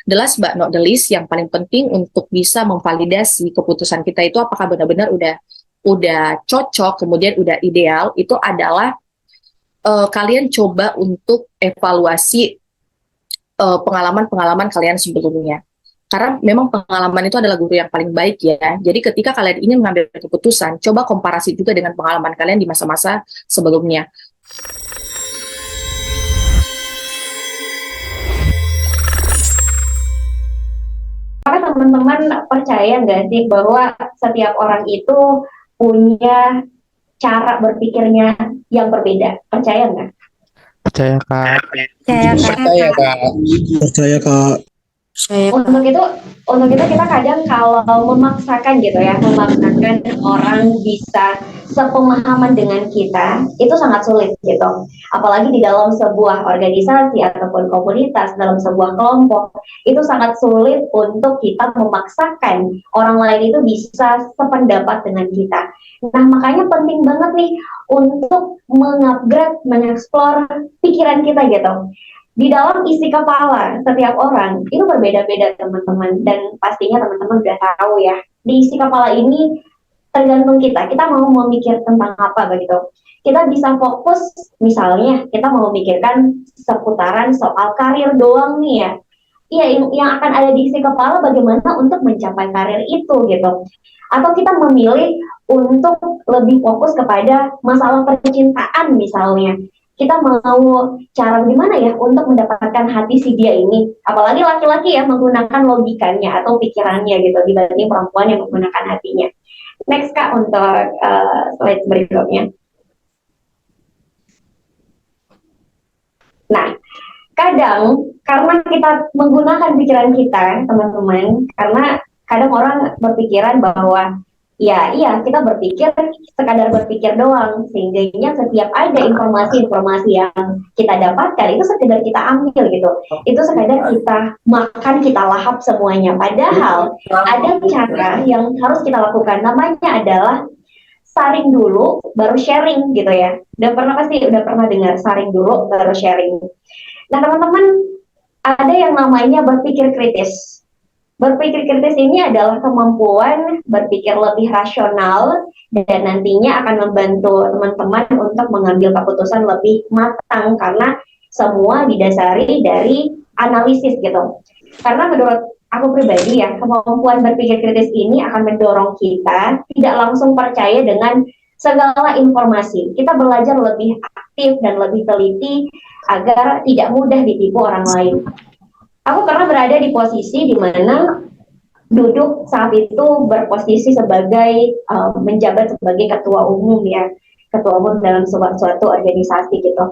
the last but not the least, yang paling penting untuk bisa memvalidasi keputusan kita itu apakah benar-benar udah cocok, kemudian udah ideal, itu adalah kalian coba untuk evaluasi pengalaman-pengalaman kalian sebelumnya. Karena memang pengalaman itu adalah guru yang paling baik ya. Jadi ketika kalian ingin mengambil keputusan, coba komparasi juga dengan pengalaman kalian di masa-masa sebelumnya. Maka teman-teman percaya nggak sih bahwa setiap orang itu punya cara berpikirnya yang berbeda? Percaya nggak? Percaya Kak. Saya Percaya Kak. Percaya Kak. Untuk itu kita kadang kalau memaksakan gitu ya, memaksakan orang bisa sepemahaman dengan kita itu sangat sulit gitu. Apalagi di dalam sebuah organisasi ataupun komunitas, dalam sebuah kelompok, itu sangat sulit untuk kita memaksakan orang lain itu bisa sependapat dengan kita. Nah, makanya penting banget nih untuk mengupgrade, mengeksplor pikiran kita gitu. Di dalam isi kepala setiap orang itu berbeda-beda teman-teman, dan pastinya teman-teman udah tahu ya, di isi kepala ini tergantung kita mau memikir tentang apa begitu. Kita bisa fokus, misalnya kita mau memikirkan seputaran soal karir doang nih ya. Iya, yang akan ada di isi kepala bagaimana untuk mencapai karir itu gitu. Atau kita memilih untuk lebih fokus kepada masalah percintaan misalnya. Kita mau cara bagaimana ya untuk mendapatkan hati si dia ini. Apalagi laki-laki ya menggunakan logikanya atau pikirannya gitu dibanding perempuan yang menggunakan hatinya. Next Kak untuk slide berikutnya. Nah, kadang karena kita menggunakan pikiran kita, teman-teman, karena kadang orang berpikiran bahwa iya kita berpikir sekadar berpikir doang, sehingga setiap ada informasi-informasi yang kita dapatkan itu sekedar kita ambil gitu, itu sekadar kita makan, kita lahap semuanya. Padahal ada cara yang harus kita lakukan, namanya adalah saring dulu baru sharing gitu ya. Udah pernah dengar saring dulu baru sharing. Nah teman-teman, ada yang namanya berpikir kritis. Berpikir kritis ini adalah kemampuan berpikir lebih rasional dan nantinya akan membantu teman-teman untuk mengambil keputusan lebih matang karena semua didasari dari analisis gitu. Karena menurut aku pribadi ya, kemampuan berpikir kritis ini akan mendorong kita tidak langsung percaya dengan segala informasi. Kita belajar lebih aktif dan lebih teliti agar tidak mudah ditipu orang lain. Aku pernah berada di posisi di mana duduk saat itu berposisi sebagai menjabat sebagai ketua umum ya, ketua umum dalam suatu organisasi gitu.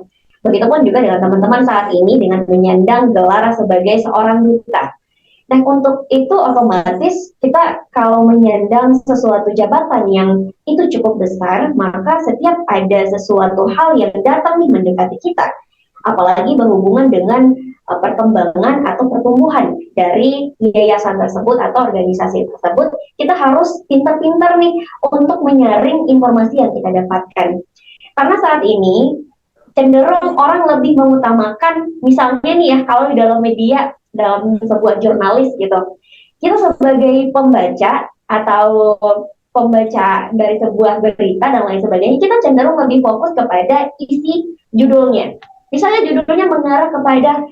Begitupun juga dengan teman-teman saat ini dengan menyandang gelar sebagai seorang duta. Nah untuk itu otomatis kita kalau menyandang sesuatu jabatan yang itu cukup besar, maka setiap ada sesuatu hal yang datang nih mendekati kita, apalagi berhubungan dengan perkembangan atau pertumbuhan dari yayasan tersebut atau organisasi tersebut, kita harus pintar-pintar nih untuk menyaring informasi yang kita dapatkan. Karena saat ini cenderung orang lebih mengutamakan, misalnya nih ya, kalau di dalam media, dalam sebuah jurnalis gitu, kita sebagai pembaca atau pembaca dari sebuah berita dan lain sebagainya, kita cenderung lebih fokus kepada isi judulnya. Misalnya judulnya mengarah kepada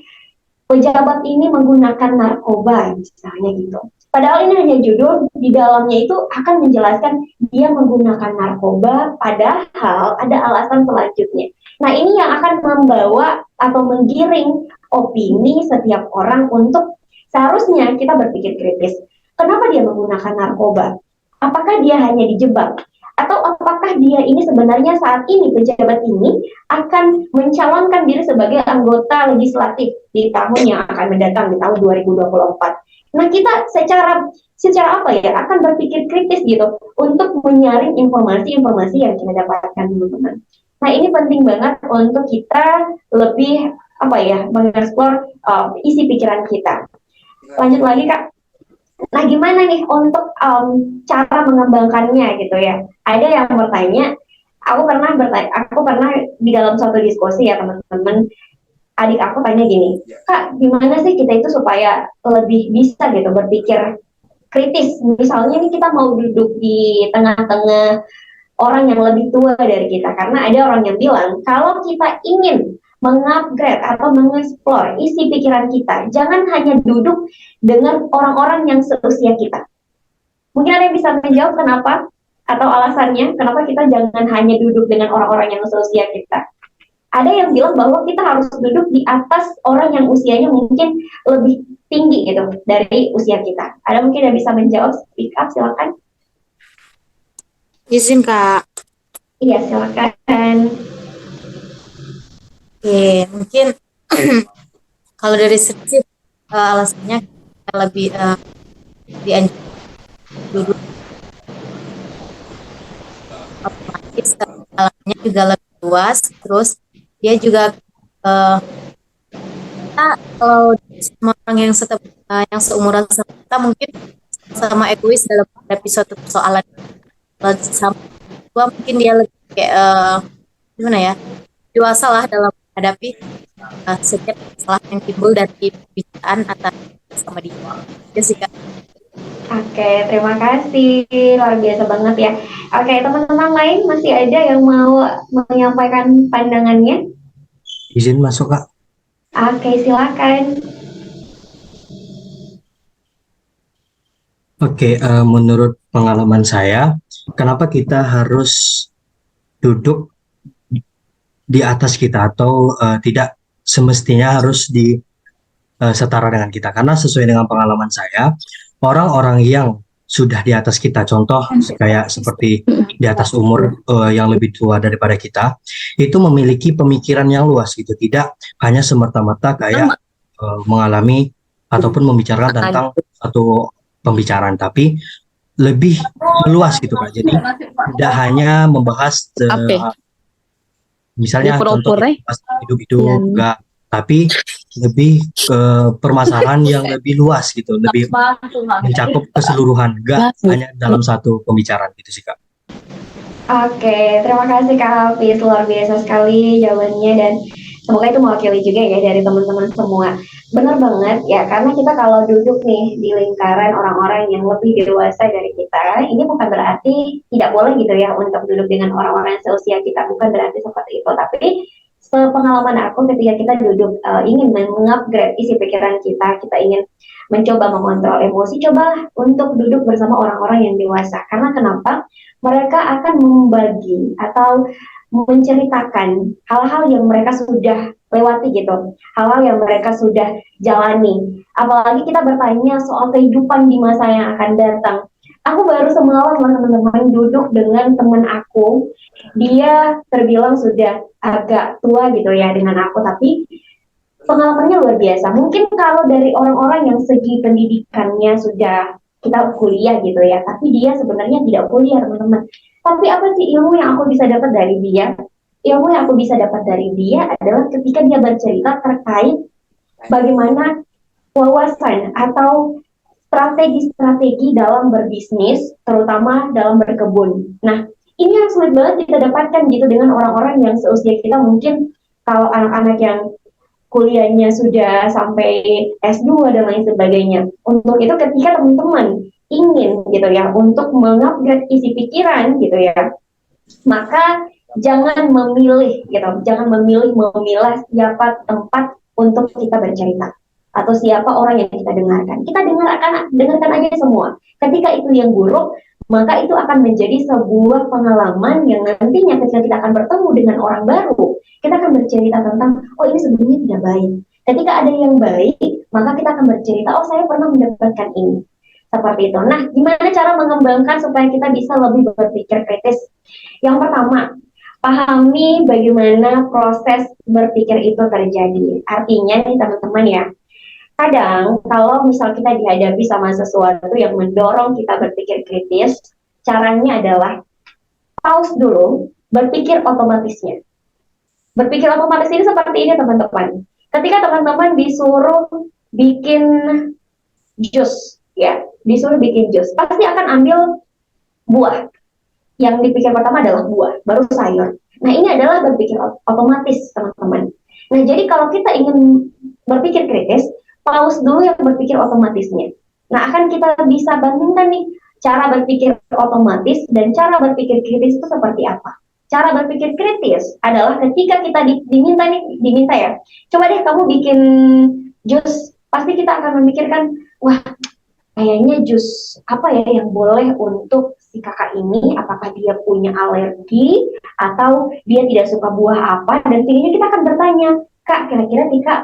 pejabat ini menggunakan narkoba, misalnya gitu. Padahal ini hanya judul, di dalamnya itu akan menjelaskan dia menggunakan narkoba, padahal ada alasan selanjutnya. Nah ini yang akan membawa atau menggiring opini setiap orang untuk seharusnya kita berpikir kritis. Kenapa dia menggunakan narkoba? Apakah dia hanya dijebak? Atau apakah dia ini sebenarnya saat ini pejabat ini akan mencalonkan diri sebagai anggota legislatif di tahun yang akan mendatang, di tahun 2024. Nah kita secara apa ya akan berpikir kritis gitu untuk menyaring informasi-informasi yang kita dapatkan teman-teman. Nah ini penting banget untuk kita lebih mengeksplor isi pikiran kita. Lanjut lagi Kak. Nah, gimana nih untuk cara mengembangkannya gitu ya? Ada yang bertanya, aku pernah di dalam suatu diskusi ya teman-teman, adik aku tanya gini, Kak, gimana sih kita itu supaya lebih bisa gitu berpikir kritis. Misalnya nih kita mau duduk di tengah-tengah orang yang lebih tua dari kita, karena ada orang yang bilang kalau kita ingin mengupgrade atau mengeksplor isi pikiran kita, jangan hanya duduk dengan orang-orang yang seusia kita. Mungkin ada yang bisa menjawab kenapa atau alasannya kenapa kita jangan hanya duduk dengan orang-orang yang seusia kita. Ada yang bilang bahwa kita harus duduk di atas orang yang usianya mungkin lebih tinggi gitu dari usia kita. Ada mungkin yang bisa menjawab, speak up, silakan. Izin Kak. Iya, silakan. Oke, mungkin kalau dari sisi alasannya kita lebih dianjurkan duduk otomatis alamnya juga lebih luas, terus dia juga eh, kita kalau sama orang yang yang seumuran sama kita mungkin sama egois dalam episode persoalan. Kalau sama gua mungkin dia lebih kayak gimana ya, dewasa lah dalam menghadapi setiap masalah yang timbul dari pembicaraan antara sama dia. Jessica. Oke, terima kasih. Luar biasa banget ya. Oke, teman-teman lain masih ada yang mau menyampaikan pandangannya? Izin masuk, Kak. Oke, silakan. Oke, menurut pengalaman saya, kenapa kita harus duduk di atas kita atau tidak semestinya harus di setara dengan kita? Karena sesuai dengan pengalaman saya, orang-orang yang sudah di atas kita, contoh kayak seperti di atas umur yang lebih tua daripada kita, itu memiliki pemikiran yang luas gitu, tidak hanya semerta-merta kayak mengalami ataupun membicarakan tentang satu pembicaraan, tapi lebih meluas gitu Kak. Jadi tidak hanya membahas misalnya contoh pas hidup-hidup enggak, tapi lebih ke permasalahan yang lebih luas gitu, lebih mencakup keseluruhan, enggak hanya dalam satu pembicaraan gitu sih Kak. Oke, terima kasih Kak Hafiz, luar biasa sekali jawabannya dan semoga itu mewakili juga ya dari teman-teman semua. Benar banget ya, karena kita kalau duduk nih di lingkaran orang-orang yang lebih dewasa dari kita, ini bukan berarti tidak boleh gitu ya untuk duduk dengan orang-orang seusia kita, bukan berarti seperti itu. Tapi sepengalaman aku ketika kita duduk ingin mengupgrade isi pikiran kita, kita ingin mencoba mengontrol emosi, coba untuk duduk bersama orang-orang yang dewasa. Karena kenapa? Mereka akan membagi atau menceritakan hal-hal yang mereka sudah lewati gitu, hal-hal yang mereka sudah jalani. Apalagi kita bertanya soal kehidupan di masa yang akan datang. Aku baru semalam teman-teman duduk dengan teman aku, dia terbilang sudah agak tua gitu ya dengan aku, tapi pengalamannya luar biasa. Mungkin kalau dari orang-orang yang segi pendidikannya sudah kita kuliah gitu ya, tapi dia sebenarnya tidak kuliah teman-teman. Tapi apa sih ilmu yang aku bisa dapat dari dia? Ilmu yang aku bisa dapat dari dia adalah ketika dia bercerita terkait bagaimana wawasan atau strategi-strategi dalam berbisnis, terutama dalam berkebun. Nah, ini yang sulit banget kita dapatkan gitu dengan orang-orang yang seusia kita. Mungkin kalau anak-anak yang kuliahnya sudah sampai S2 dan lain sebagainya. Untuk itu ketika teman-teman ingin gitu ya untuk mengupgrade isi pikiran gitu ya, maka jangan memilih gitu, jangan memilih memilah siapa tempat untuk kita bercerita atau siapa orang yang kita dengarkan. Kita dengarkan aja semua. Ketika itu yang buruk, maka itu akan menjadi sebuah pengalaman yang nantinya ketika kita akan bertemu dengan orang baru, kita akan bercerita tentang, oh ini sebenarnya tidak baik. Ketika ada yang baik, maka kita akan bercerita, oh saya pernah mendapatkan ini. Seperti itu. Nah, gimana cara mengembangkan supaya kita bisa lebih berpikir kritis? Yang pertama, pahami bagaimana proses berpikir itu terjadi. Artinya nih teman-teman ya, kadang kalau misal kita dihadapi sama sesuatu yang mendorong kita berpikir kritis, caranya adalah pause dulu, berpikir otomatisnya. Berpikir otomatis ini seperti ini teman-teman. Ketika teman-teman disuruh bikin jus, ya, disuruh bikin jus, pasti akan ambil buah. Yang dipikir pertama adalah buah, baru sayur. Nah, ini adalah berpikir otomatis, teman-teman. Nah, jadi kalau kita ingin berpikir kritis, paus dulu yang berpikir otomatisnya. Nah, akan kita bisa bandingkan nih cara berpikir otomatis dan cara berpikir kritis itu seperti apa. Cara berpikir kritis adalah ketika kita diminta ya, coba deh kamu bikin jus, pasti kita akan memikirkan, wah kayaknya jus apa ya yang boleh untuk si kakak ini, apakah dia punya alergi atau dia tidak suka buah apa, dan tingginya kita akan bertanya, kak kira-kira Tika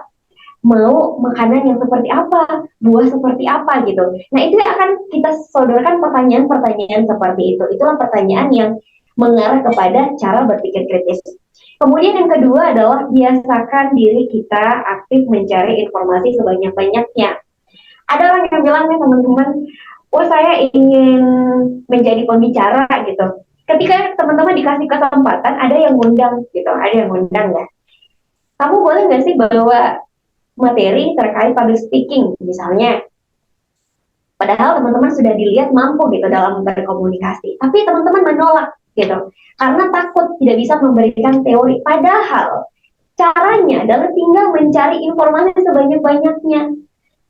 mau makanan yang seperti apa, buah seperti apa gitu. Nah itu yang akan kita sodorkan pertanyaan-pertanyaan seperti itu. Itulah pertanyaan yang mengarah kepada cara berpikir kritis. Kemudian yang kedua adalah biasakan diri kita aktif mencari informasi sebanyak-banyaknya. Ada orang yang bilang nih teman-teman, oh saya ingin menjadi pembicara gitu. Ketika teman-teman dikasih kesempatan, ada yang ngundang gitu, ada yang ngundang ya. Kamu boleh nggak sih bawa materi terkait public speaking misalnya? Padahal teman-teman sudah dilihat mampu gitu dalam berkomunikasi, tapi teman-teman menolak gitu karena takut tidak bisa memberikan teori. Padahal caranya adalah tinggal mencari informasi sebanyak-banyaknya.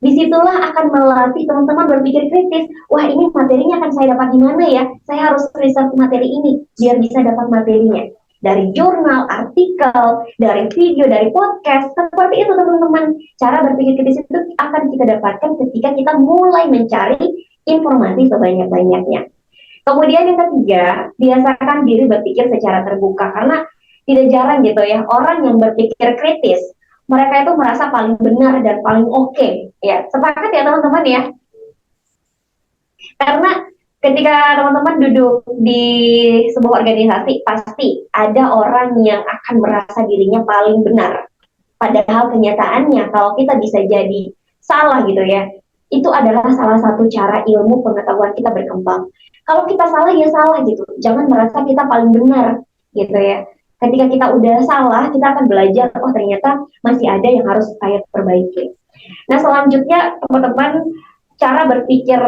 Disitulah akan melatih teman-teman berpikir kritis. Wah ini materinya akan saya dapat di mana ya? Saya harus riset materi ini biar bisa dapat materinya. Dari jurnal, artikel, dari video, dari podcast. Seperti itu teman-teman. Cara berpikir kritis itu akan kita dapatkan ketika kita mulai mencari informasi sebanyak-banyaknya. Kemudian yang ketiga, biasakan diri berpikir secara terbuka. Karena tidak jarang gitu ya, orang yang berpikir kritis mereka itu merasa paling benar dan paling oke. Ya, sepakat ya teman-teman ya. Karena ketika teman-teman duduk di sebuah organisasi, pasti ada orang yang akan merasa dirinya paling benar. Padahal kenyataannya kalau kita bisa jadi salah gitu ya, itu adalah salah satu cara ilmu pengetahuan kita berkembang. Kalau kita salah ya salah gitu, jangan merasa kita paling benar gitu ya. Ketika kita udah salah, kita akan belajar, oh ternyata masih ada yang harus saya perbaiki. Nah selanjutnya teman-teman, cara berpikir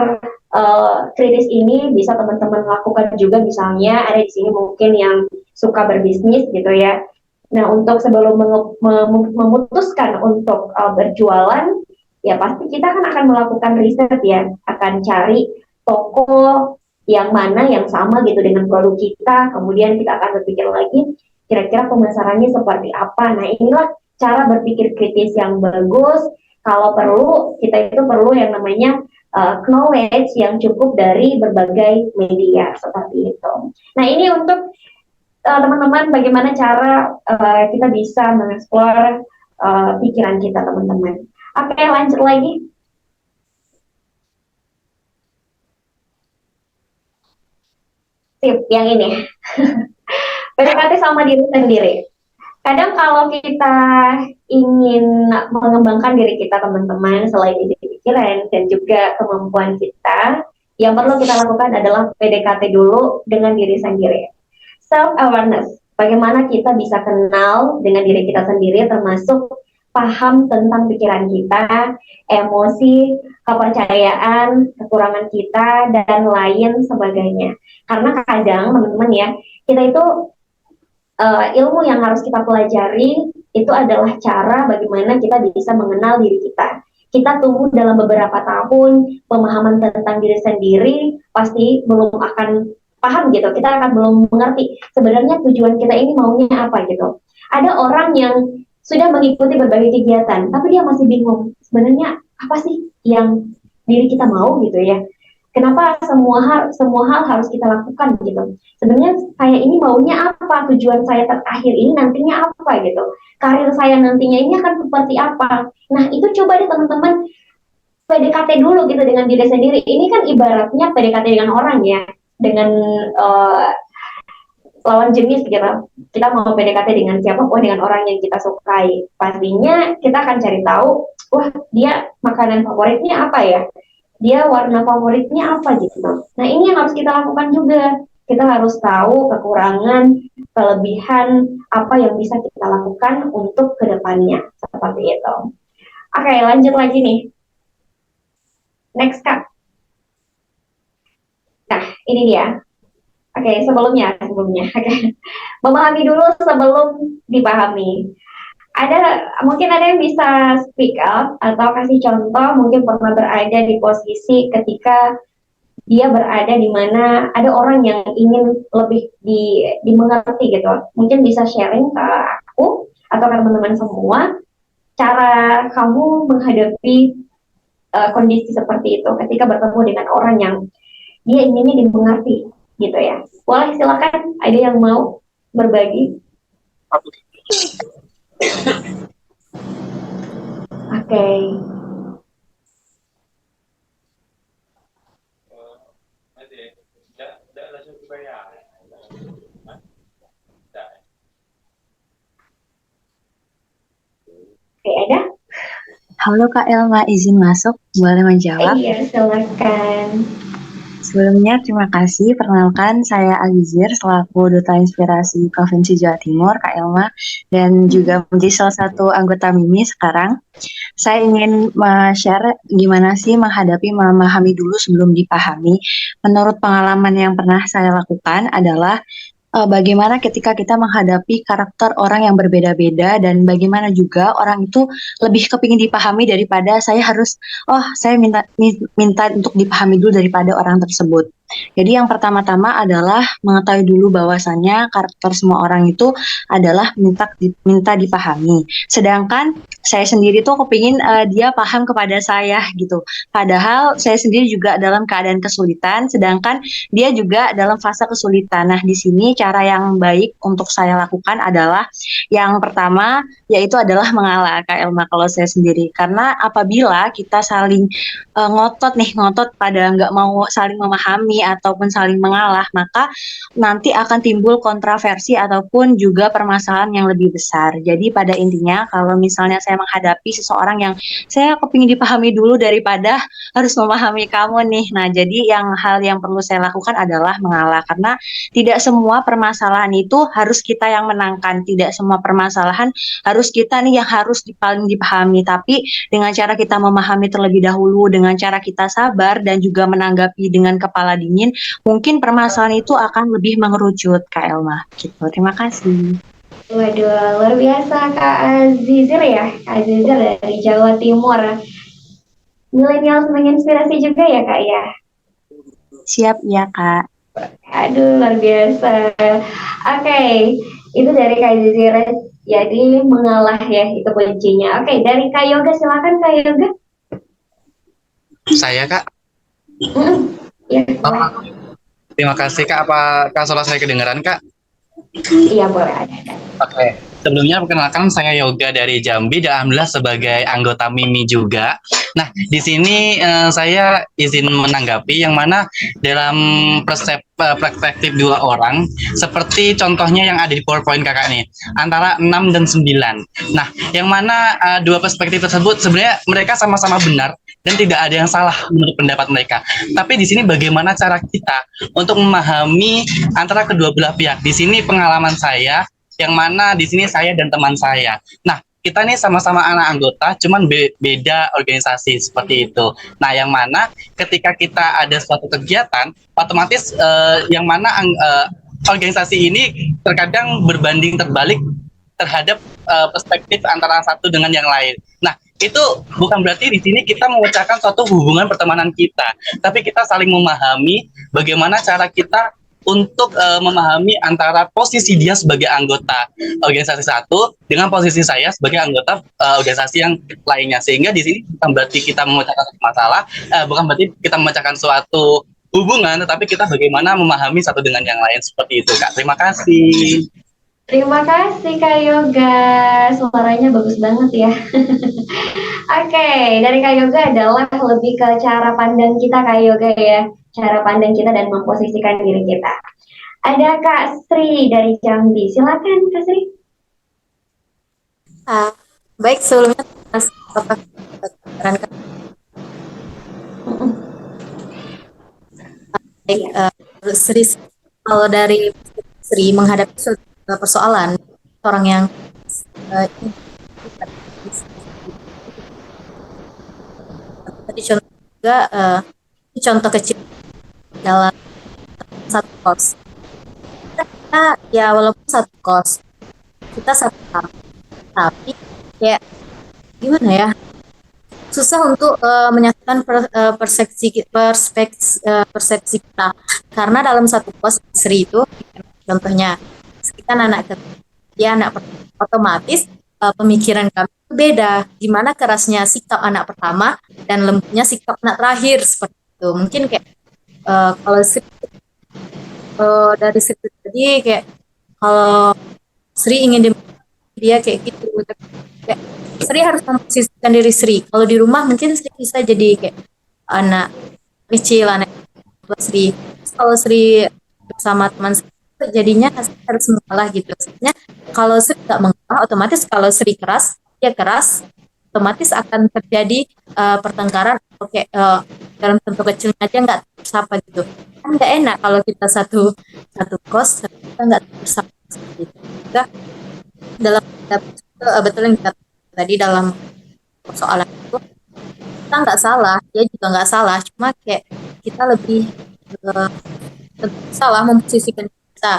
kritis ini bisa teman-teman lakukan juga, misalnya ada di sini mungkin yang suka berbisnis gitu ya. Nah untuk sebelum memutuskan untuk berjualan, ya pasti kita akan melakukan riset ya, akan cari toko yang mana yang sama gitu dengan produk kita, kemudian kita akan berpikir lagi, kira-kira pemasarannya seperti apa. Nah inilah cara berpikir kritis yang bagus. Kalau perlu, kita itu perlu yang namanya knowledge yang cukup dari berbagai media seperti itu. Nah ini untuk teman-teman bagaimana cara kita bisa mengeksplor pikiran kita teman-teman. Oke lanjut lagi. Sip, yang ini. PDKT sama diri sendiri. Kadang kalau kita ingin mengembangkan diri kita teman-teman, selain ide pikiran dan juga kemampuan kita, yang perlu kita lakukan adalah PDKT dulu dengan diri sendiri. Self-awareness, bagaimana kita bisa kenal dengan diri kita sendiri, termasuk paham tentang pikiran kita, emosi, kepercayaan, kekurangan kita, dan lain sebagainya. Karena kadang teman-teman ya, kita itu ilmu yang harus kita pelajari itu adalah cara bagaimana kita bisa mengenal diri kita. Kita tumbuh dalam beberapa tahun, pemahaman tentang diri sendiri pasti belum akan paham gitu. Kita akan belum mengerti sebenarnya tujuan kita ini maunya apa gitu. Ada orang yang sudah mengikuti berbagai kegiatan, tapi dia masih bingung sebenarnya apa sih yang diri kita mau gitu ya. Kenapa semua hal harus kita lakukan gitu. Sebenarnya saya ini maunya apa, tujuan saya terakhir ini nantinya apa gitu. Karir saya nantinya ini akan seperti apa. Nah itu coba deh teman-teman PDKT dulu gitu dengan diri sendiri. Ini kan ibaratnya PDKT dengan orang ya, dengan lawan jenis gitu. Kita mau PDKT dengan siapa? Oh dengan orang yang kita sukai. Pastinya kita akan cari tahu, wah dia makanan favoritnya apa ya? Dia warna favoritnya apa gitu. Nah ini yang harus kita lakukan juga. Kita harus tahu kekurangan, kelebihan, apa yang bisa kita lakukan untuk kedepannya. Seperti itu. Oke, lanjut lagi nih. Next, Kak. Nah, ini dia. Oke, sebelumnya. Oke. Memahami dulu sebelum dipahami. Mungkin ada yang bisa speak up atau kasih contoh, mungkin pernah berada di posisi ketika dia berada di mana ada orang yang ingin lebih dimengerti gitu. Mungkin bisa sharing ke aku atau ke teman-teman semua cara kamu menghadapi kondisi seperti itu ketika bertemu dengan orang yang dia inginnya dimengerti gitu ya. Boleh, silakan, ada yang mau berbagi? Oke. Oke, ada? Halo Kak Elma, izin masuk? Boleh menjawab? Iya, silakan. Sebelumnya terima kasih. Perkenalkan saya Agizir selaku Duta Inspirasi Provinsi Jawa Timur, Kak Elma, dan juga menjadi salah satu anggota MIMI sekarang. Saya ingin share gimana sih menghadapi memahami dulu sebelum dipahami. Menurut pengalaman yang pernah saya lakukan adalah bagaimana ketika kita menghadapi karakter orang yang berbeda-beda dan bagaimana juga orang itu lebih kepingin dipahami daripada saya minta untuk dipahami dulu daripada orang tersebut. Jadi yang pertama-tama adalah mengetahui dulu bahwasannya karakter semua orang itu adalah minta dipahami. Sedangkan saya sendiri tuh kepingin dia paham kepada saya gitu. Padahal saya sendiri juga dalam keadaan kesulitan, sedangkan dia juga dalam fase kesulitan. Nah, di sini cara yang baik untuk saya lakukan adalah yang pertama yaitu adalah mengalah, Kak Elma, kalau saya sendiri. Karena apabila kita saling ngotot pada nggak mau saling memahami ataupun saling mengalah, maka nanti akan timbul kontroversi ataupun juga permasalahan yang lebih besar. Jadi pada intinya kalau misalnya saya menghadapi seseorang yang saya kepingin dipahami dulu daripada harus memahami kamu nih. Nah, jadi hal yang perlu saya lakukan adalah mengalah karena tidak semua permasalahan itu harus kita yang menangkan, tidak semua permasalahan harus kita nih yang paling dipahami, tapi dengan cara kita memahami terlebih dahulu, dengan cara kita sabar dan juga menanggapi dengan kepala dingin, mungkin permasalahan itu akan lebih mengerucut, Kak Elma. Gitu. Terima kasih. Waduh, luar biasa Kak Azizir ya, Kak Azizir dari Jawa Timur. Milenial menginspirasi juga ya Kak ya? Siap ya Kak. Aduh, luar biasa. Oke, itu dari Kak Azizir. Jadi mengalah ya, itu kuncinya. Oke, dari Kak Yoga, silakan Kak Yoga. Saya Kak. Ya, Terima kasih Kak. Apakah suara saya kedengaran Kak? Iya, boleh ada. Oke. Sebelumnya perkenalkan saya Yoga dari Jambi dan alhamdulillah sebagai anggota MIMI juga. Nah, di sini saya izin menanggapi yang mana dalam perspektif dua orang seperti contohnya yang ada di PowerPoint Kakak nih, antara 6 dan 9. Nah, yang mana dua perspektif tersebut sebenarnya mereka sama-sama benar dan tidak ada yang salah menurut pendapat mereka. Tapi di sini bagaimana cara kita untuk memahami antara kedua belah pihak. Di sini pengalaman saya yang mana di sini saya dan teman saya. Nah, kita nih sama-sama anak anggota, cuman beda organisasi seperti itu. Nah, yang mana ketika kita ada suatu kegiatan, otomatis yang mana organisasi ini terkadang berbanding terbalik terhadap perspektif antara satu dengan yang lain. Nah, itu bukan berarti di sini kita memecahkan suatu hubungan pertemanan kita, tapi kita saling memahami bagaimana cara kita untuk memahami antara posisi dia sebagai anggota organisasi satu dengan posisi saya sebagai anggota organisasi yang lainnya, sehingga di sini bukan berarti kita memecahkan masalah, bukan berarti kita memecahkan suatu hubungan, tetapi kita bagaimana memahami satu dengan yang lain seperti itu Kak. Terima kasih. Terima kasih Kak Yoga, suaranya bagus banget ya. Oke, dari Kak Yoga adalah lebih ke cara pandang kita Kak Yoga ya, cara pandang kita dan memposisikan diri kita. Ada Kak Sri dari Jambi, silakan Kak Sri. Baik, sebelumnya Sri, kalau dari Sri menghadapi persoalan orang yang tadi contoh juga contoh kecil dalam satu kos, kita ya walaupun satu kos kita satu kamar, tapi kayak gimana ya, susah untuk menyatukan persepsi kita, karena dalam satu kos Sri itu contohnya kita anak ketiga, dia anak pertama, otomatis pemikiran kami itu beda, gimana kerasnya sikap anak pertama dan lembutnya sikap anak terakhir seperti itu. Mungkin kayak kalau Sri, dari Sri tadi kayak kalau Sri ingin dia kayak gitu, kayak Sri harus memposisikan diri Sri. Kalau di rumah mungkin Sri bisa jadi kayak anak kecil, anak tua Sri. Kalau Sri bersama teman Sri jadinya Sri harus mengalah gitu. Maksudnya kalau Sri nggak mengalah, otomatis kalau Sri keras, dia keras, otomatis akan terjadi pertengkaran. Oke, dalam contoh kecilnya aja nggak bersapa gitu. Kan nggak enak kalau kita satu satu kos, kita nggak bersapa gitu. Kita dalam betul yang kita tadi dalam persoalan itu, kita nggak salah, dia juga nggak salah, cuma kayak kita lebih uh, salah memposisikan kita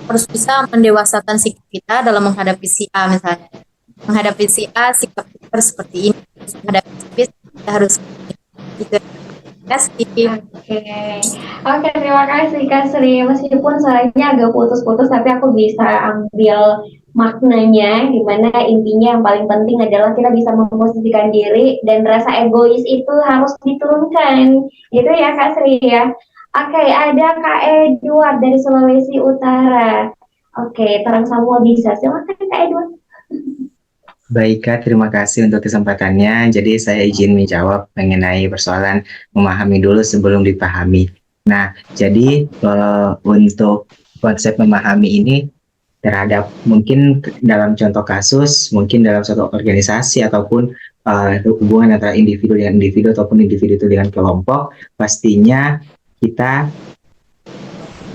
harus bisa mendewasakan sikap kita dalam menghadapi si A misalnya, menghadapi si A sikap kita harus seperti ini, menghadapi si B kita harus gitu. Oke, oke, terima kasih Kak Sri. Meskipun suaranya agak putus-putus, tapi aku bisa ambil maknanya, di mana intinya yang paling penting adalah kita bisa memposisikan diri dan rasa egois itu harus diturunkan. Gitu ya Kak Sri ya. Oke, ada Kak Edward dari Sulawesi Utara. Oke, terang semua bisa. Silakan Kak Edward. Baik Kak, terima kasih untuk kesempatannya. Jadi saya izin menjawab mengenai persoalan memahami dulu sebelum dipahami. Nah, jadi untuk konsep memahami ini terhadap mungkin dalam contoh kasus, mungkin dalam suatu organisasi ataupun hubungan antara individu dengan individu ataupun individu itu dengan kelompok, pastinya kita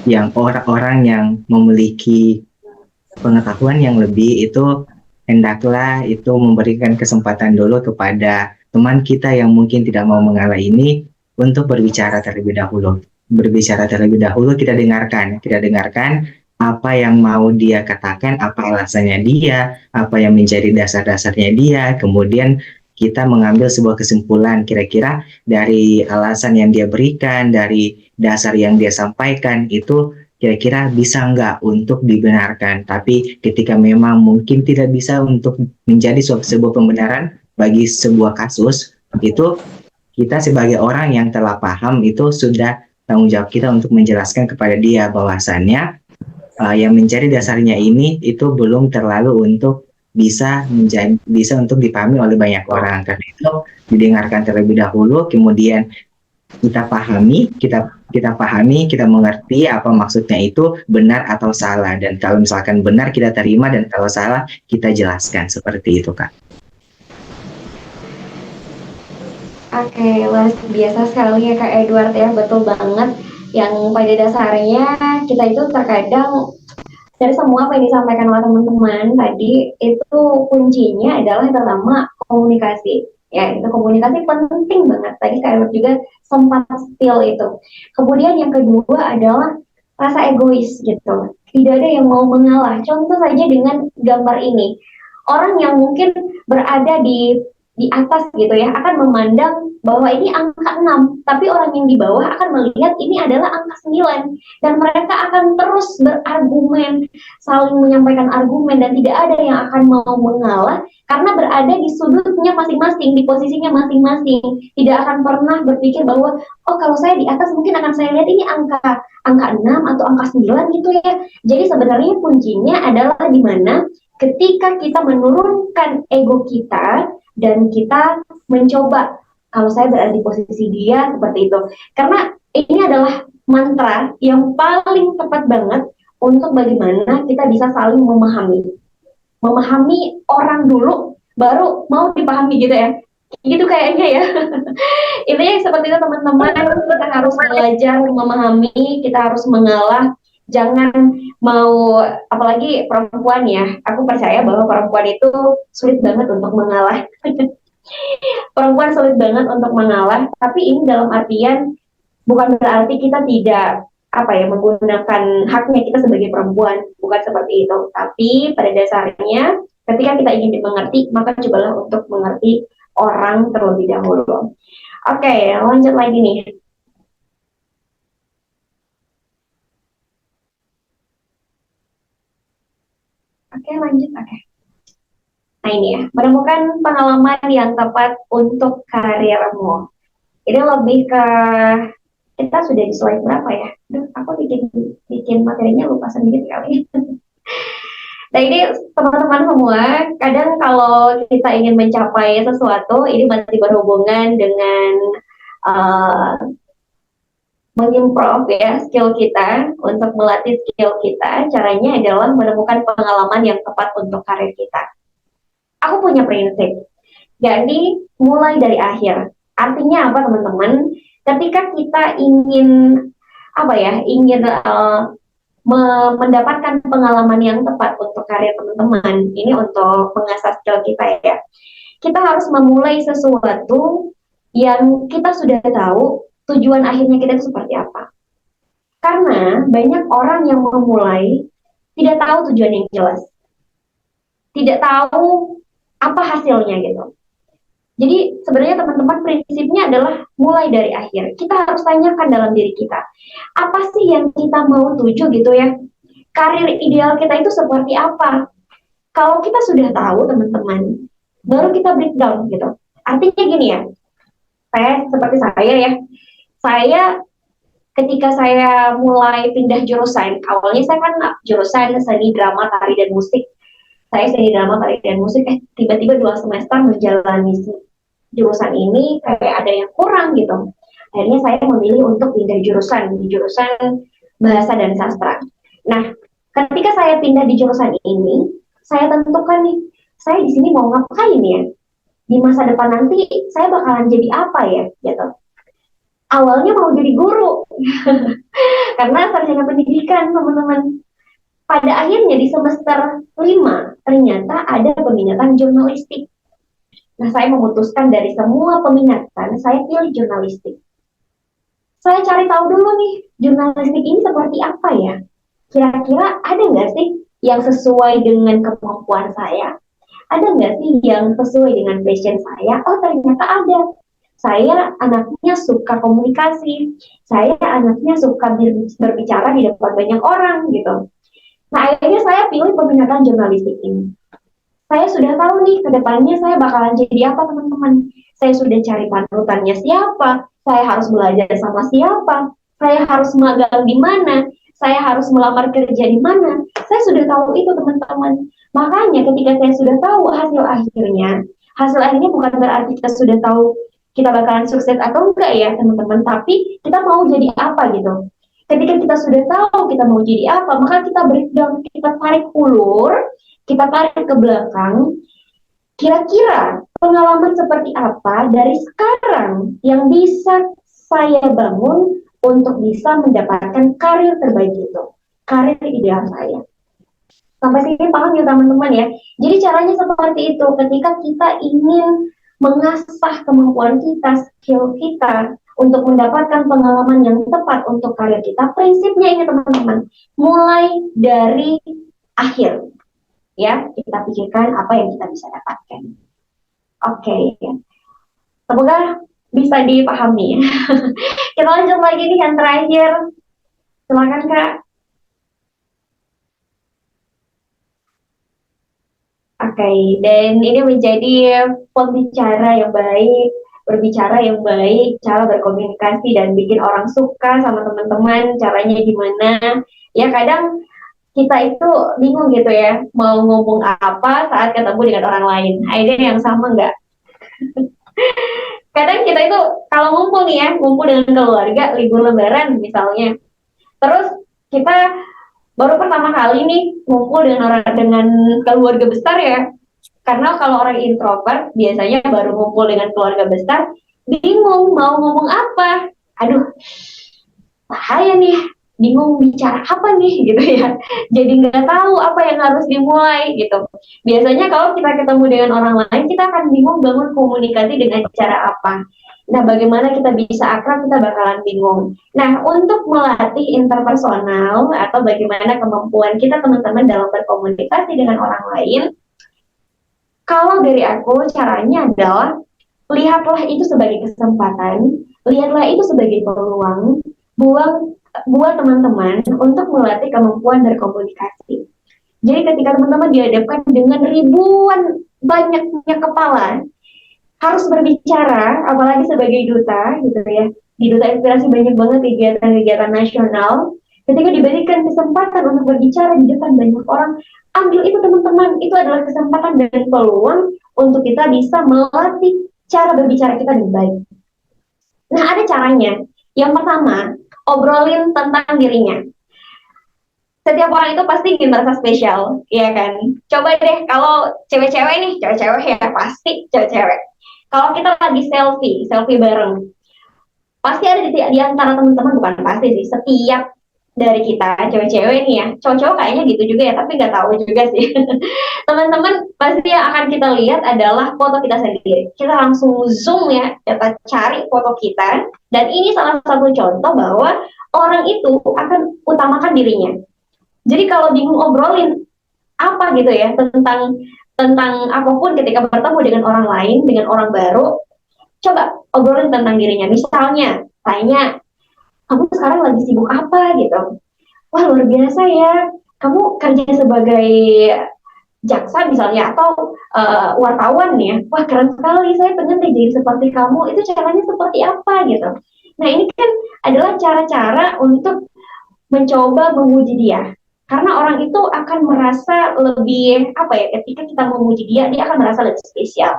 yang orang-orang yang memiliki pengetahuan yang lebih itu hendaklah itu memberikan kesempatan dulu kepada teman kita yang mungkin tidak mau mengalah ini untuk berbicara terlebih dahulu. Berbicara terlebih dahulu, kita dengarkan apa yang mau dia katakan, apa alasannya dia, apa yang menjadi dasar-dasarnya dia, kemudian kita mengambil sebuah kesimpulan kira-kira dari alasan yang dia berikan, dari dasar yang dia sampaikan itu kira-kira bisa nggak untuk dibenarkan. Tapi ketika memang mungkin tidak bisa untuk menjadi sebuah pembenaran bagi sebuah kasus, itu kita sebagai orang yang telah paham itu sudah tanggung jawab kita untuk menjelaskan kepada dia bahwasannya yang menjadi dasarnya ini itu belum terlalu untuk bisa untuk dipahami oleh banyak orang. Karena itu didengarkan terlebih dahulu, kemudian kita pahami, kita mengerti apa maksudnya itu benar atau salah, dan kalau misalkan benar kita terima dan kalau salah kita jelaskan, seperti itu Kak. Oke, luar biasa sekali ya Kak Edward ya, betul banget. Yang pada dasarnya kita itu terkadang dari semua apa yang disampaikan oleh teman-teman tadi itu kuncinya adalah pertama komunikasi. Ya, itu komunikasi penting banget. Tadi Kak Edward juga sempat spill itu. Kemudian yang kedua adalah rasa egois gitu. Tidak ada yang mau mengalah. Contoh saja dengan gambar ini. Orang yang mungkin berada di atas gitu ya akan memandang bahwa ini angka 6, tapi orang yang di bawah akan melihat ini adalah angka 9, dan mereka akan terus berargumen, saling menyampaikan argumen, dan tidak ada yang akan mau mengalah karena berada di sudutnya masing-masing, di posisinya masing-masing. Tidak akan pernah berpikir bahwa oh kalau saya di atas mungkin akan saya lihat ini angka 6 atau angka 9 gitu ya. Jadi sebenarnya kuncinya adalah di mana ketika kita menurunkan ego kita dan kita mencoba kalau saya berada di posisi dia seperti itu, karena ini adalah mantra yang paling tepat banget untuk bagaimana kita bisa saling memahami orang dulu baru mau dipahami gitu ya, gitu kayaknya ya. Intinya seperti itu teman-teman, kita harus belajar memahami, kita harus mengalah. Jangan mau, apalagi perempuan ya, aku percaya bahwa perempuan itu sulit banget untuk mengalah. Perempuan sulit banget untuk mengalah, tapi ini dalam artian bukan berarti kita tidak apa ya, menggunakan haknya kita sebagai perempuan, bukan seperti itu. Tapi pada dasarnya ketika kita ingin dimengerti, maka cobalah untuk mengerti orang terlebih dahulu. Oke, lanjut lagi nih. Oke, lanjut. Oke. Nah ini ya, menemukan pengalaman yang tepat untuk karirmu. Ini lebih ke, kita sudah di slide berapa ya? Duh, aku bikin materinya lupa sendiri kali. Nah ini teman-teman semua, kadang kalau kita ingin mencapai sesuatu, ini masih berhubungan dengan uh, mengimprove ya skill kita, untuk melatih skill kita. Caranya adalah menemukan pengalaman yang tepat untuk karir kita. Aku punya prinsip, jadi mulai dari akhir. Artinya apa teman-teman? Ketika kita ingin apa ya, ingin mendapatkan pengalaman yang tepat untuk karir teman-teman, ini untuk mengasah skill kita ya. Kita harus memulai sesuatu yang kita sudah tahu tujuan akhirnya kita itu seperti apa. Karena banyak orang yang memulai tidak tahu tujuan yang jelas, tidak tahu apa hasilnya gitu. Jadi sebenarnya teman-teman, prinsipnya adalah mulai dari akhir. Kita harus tanyakan dalam diri kita, apa sih yang kita mau tuju gitu ya? Karir ideal kita itu seperti apa? Kalau kita sudah tahu teman-teman, baru kita breakdown gitu. Artinya gini ya, seperti saya ya, saya ketika saya mulai pindah jurusan, awalnya saya kan jurusan seni drama, tari dan musik. Saya seni drama, tari dan musik, tiba-tiba 2 semester menjalani jurusan ini kayak ada yang kurang gitu. Akhirnya saya memilih untuk pindah jurusan di jurusan bahasa dan sastra. Nah, ketika saya pindah di jurusan ini, saya tentukan nih, saya di sini mau ngapain ya? Di masa depan nanti saya bakalan jadi apa ya? Gitu. Awalnya mau jadi guru, karena sarjana pendidikan teman-teman. Pada akhirnya di semester 5, ternyata ada peminatan jurnalistik. Nah, saya memutuskan dari semua peminatan, saya pilih jurnalistik. Saya cari tahu dulu nih, jurnalistik ini seperti apa ya? Kira-kira ada nggak sih yang sesuai dengan kemampuan saya? Ada nggak sih yang sesuai dengan passion saya? Oh, ternyata ada. Saya anaknya suka komunikasi. Saya anaknya suka berbicara di depan banyak orang gitu. Nah, akhirnya saya pilih peminatan jurnalistik ini. Saya sudah tahu nih, kedepannya saya bakalan jadi apa teman-teman. Saya sudah cari panutannya siapa, saya harus belajar sama siapa, saya harus magang di mana, saya harus melamar kerja di mana. Saya sudah tahu itu teman-teman. Makanya ketika saya sudah tahu hasil akhirnya bukan berarti kita sudah tahu kita bakalan sukses atau enggak ya teman-teman, tapi kita mau jadi apa gitu. Ketika kita sudah tahu kita mau jadi apa, maka kita breakdown, kita tarik ulur, kita tarik ke belakang, kira-kira pengalaman seperti apa dari sekarang yang bisa saya bangun untuk bisa mendapatkan karir terbaik itu, karir ideal saya. Sampai sini paham ya teman-teman ya? Jadi caranya seperti itu, ketika kita ingin mengasah kemampuan kita, skill kita, untuk mendapatkan pengalaman yang tepat untuk karir kita, prinsipnya ini teman-teman, mulai dari akhir. Ya, kita pikirkan apa yang kita bisa dapatkan. Oke, semoga bisa dipahami. Kita lanjut lagi nih yang terakhir. Silakan Kak. Oke, dan ini menjadi pembicara yang baik, berbicara yang baik, cara berkomunikasi dan bikin orang suka sama teman-teman, caranya gimana. Ya kadang kita itu bingung gitu ya, mau ngomong apa saat ketemu dengan orang lain. Ada yang sama nggak? Kadang kita itu kalau ngumpul nih ya, ngumpul dengan keluarga, libur lebaran misalnya. Terus kita baru pertama kali nih ngumpul dengan keluarga besar ya. Karena kalau orang introvert biasanya baru ngumpul dengan keluarga besar, bingung mau ngomong apa. Aduh, bahaya nih, bingung bicara apa nih gitu ya. Jadi nggak tahu apa yang harus dimulai gitu. Biasanya kalau kita ketemu dengan orang lain, kita akan bingung bangun komunikasi dengan cara apa. Nah, bagaimana kita bisa akrab, kita bakalan bingung. Nah, untuk melatih interpersonal atau bagaimana kemampuan kita teman-teman dalam berkomunikasi dengan orang lain, kalau dari aku caranya adalah lihatlah itu sebagai kesempatan, lihatlah itu sebagai peluang, buang buat teman-teman untuk melatih kemampuan berkomunikasi. Jadi ketika teman-teman dihadapkan dengan ribuan banyaknya kepala, harus berbicara, apalagi sebagai duta gitu ya. Di Duta Inspirasi banyak banget kegiatan-kegiatan nasional. Ketika diberikan kesempatan untuk berbicara di depan banyak orang, ambil itu teman-teman. Itu adalah kesempatan dan peluang untuk kita bisa melatih cara berbicara kita dengan baik. Nah, ada caranya. Yang pertama, obrolin tentang dirinya. Setiap orang itu pasti ingin merasa spesial, ya kan? Coba deh kalau cewek-cewek nih, cewek-cewek ya pasti cewek-cewek. Kalau kita lagi selfie bareng, pasti ada di antara teman-teman, bukan pasti sih, setiap dari kita cewek-cewek nih ya, cowok-cowok kayaknya gitu juga ya, tapi nggak tahu juga sih. Teman-teman pasti yang akan kita lihat adalah foto kita sendiri. Kita langsung zoom ya, kita cari foto kita, dan ini salah satu contoh bahwa orang itu akan utamakan dirinya. Jadi kalau bingung obrolin apa gitu ya tentang apapun ketika bertemu dengan orang lain, dengan orang baru, coba obrolin tentang dirinya. Misalnya, tanya, kamu sekarang lagi sibuk apa gitu? Wah, luar biasa ya. Kamu kerja sebagai jaksa misalnya atau wartawan ya. Wah, keren sekali. Saya pengen deh jadi seperti kamu. Itu caranya seperti apa gitu. Nah, ini kan adalah cara-cara untuk mencoba menguji dia. Karena orang itu akan merasa lebih, apa ya, ketika kita memuji dia akan merasa lebih spesial.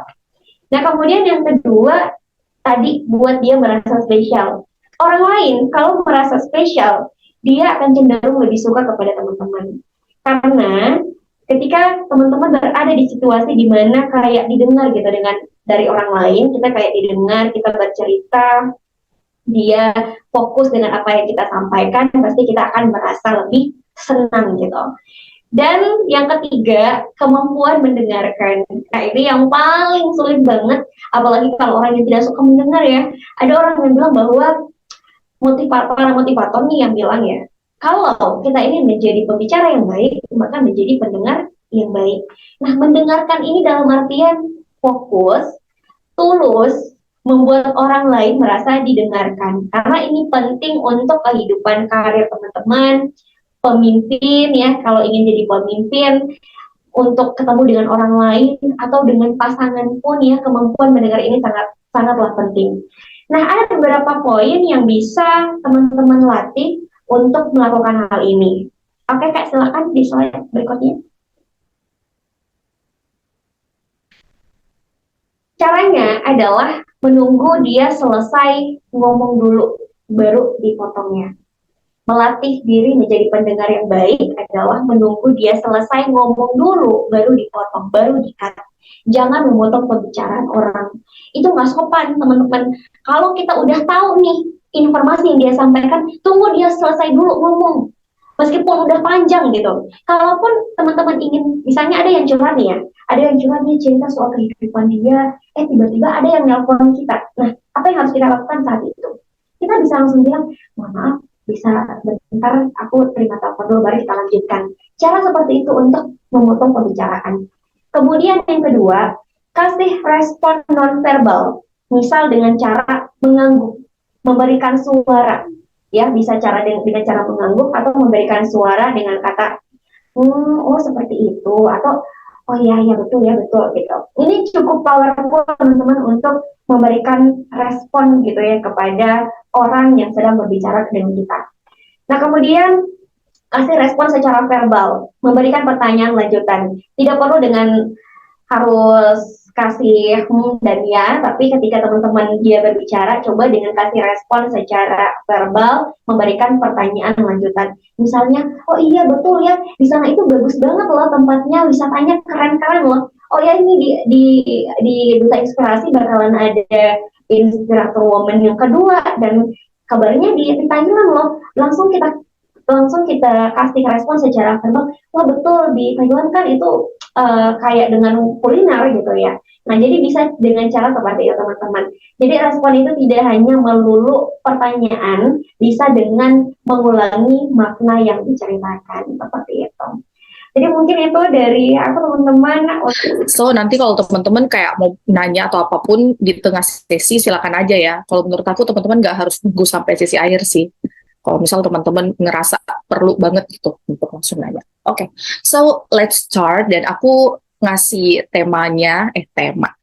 Nah, kemudian yang kedua, tadi buat dia merasa spesial. Orang lain kalau merasa spesial, dia akan cenderung lebih suka kepada teman-teman. Karena ketika teman-teman berada di situasi di mana kayak didengar gitu dengan dari orang lain, kita kayak didengar, kita bercerita, dia fokus dengan apa yang kita sampaikan, pasti kita akan merasa lebih senang gitu. Dan yang ketiga, kemampuan mendengarkan. Nah, ini yang paling sulit banget, apalagi kalau orang yang tidak suka mendengar ya. Ada orang yang bilang bahwa para motivator nih yang bilang ya, kalau kita ingin menjadi pembicara yang baik, maka menjadi pendengar yang baik. Nah, mendengarkan ini dalam artian fokus, tulus, membuat orang lain merasa didengarkan. Karena ini penting untuk kehidupan karir teman-teman, pemimpin ya, kalau ingin jadi pemimpin, untuk ketemu dengan orang lain atau dengan pasangan pun ya, kemampuan mendengar ini sangatlah penting. Nah, ada beberapa poin yang bisa teman-teman latih untuk melakukan hal ini. Oke, Kak, silakan di slide berikutnya. Caranya adalah menunggu dia selesai ngomong dulu, baru dipotongnya. Melatih diri menjadi pendengar yang baik adalah menunggu dia selesai ngomong dulu, baru dipotong, baru di-cut. Jangan memotong pembicaraan orang. Itu nggak sopan, teman-teman. Kalau kita udah tahu nih informasi yang dia sampaikan, tunggu dia selesai dulu ngomong. Meskipun udah panjang gitu. Kalaupun teman-teman ingin, misalnya ada yang curhat nih ya, ada yang curhat nih cerita soal kehidupan dia, tiba-tiba ada yang nelpon kita. Nah, apa yang harus kita lakukan saat itu? Kita bisa langsung bilang, mohon maaf, bisa bentar aku terima telepon dulu baru kita lanjutkan. Cara seperti itu untuk memotong pembicaraan. Kemudian yang kedua, kasih respon nonverbal. Misal dengan cara mengangguk, memberikan suara. Ya, bisa dengan cara mengangguk atau memberikan suara dengan kata oh seperti itu, atau oh ya betul gitu. Ini cukup powerful teman-teman untuk memberikan respon gitu ya kepada orang yang sedang berbicara dengan kita. Nah, kemudian kasih respon secara verbal, memberikan pertanyaan lanjutan. Tidak perlu dengan harus kasih dan ya, tapi ketika teman-teman dia berbicara, coba dengan kasih respon secara verbal, memberikan pertanyaan lanjutan. Misalnya, oh iya betul ya, di sana itu bagus banget loh tempatnya, wisatanya keren-keren loh. Oh ya, ini di Duta Inspirasi bakalan ada inspirator woman yang kedua, dan kabarnya di Thailand loh. Langsung kita langsung kita kasih respon secara verbal, wah betul di Taiwan kan itu kayak dengan kuliner gitu ya. Nah, jadi bisa dengan cara seperti itu teman-teman. Jadi respon itu tidak hanya melulu pertanyaan, bisa dengan mengulangi makna yang diceritakan seperti itu. Jadi mungkin itu dari aku teman-teman. So nanti kalau teman-teman kayak mau nanya atau apapun di tengah sesi silakan aja ya. Kalau menurut aku teman-teman nggak harus nunggu sampai sesi akhir sih. Kalau misal teman-teman ngerasa perlu banget gitu untuk langsung nanya. Oke, so let's start dan aku ngasih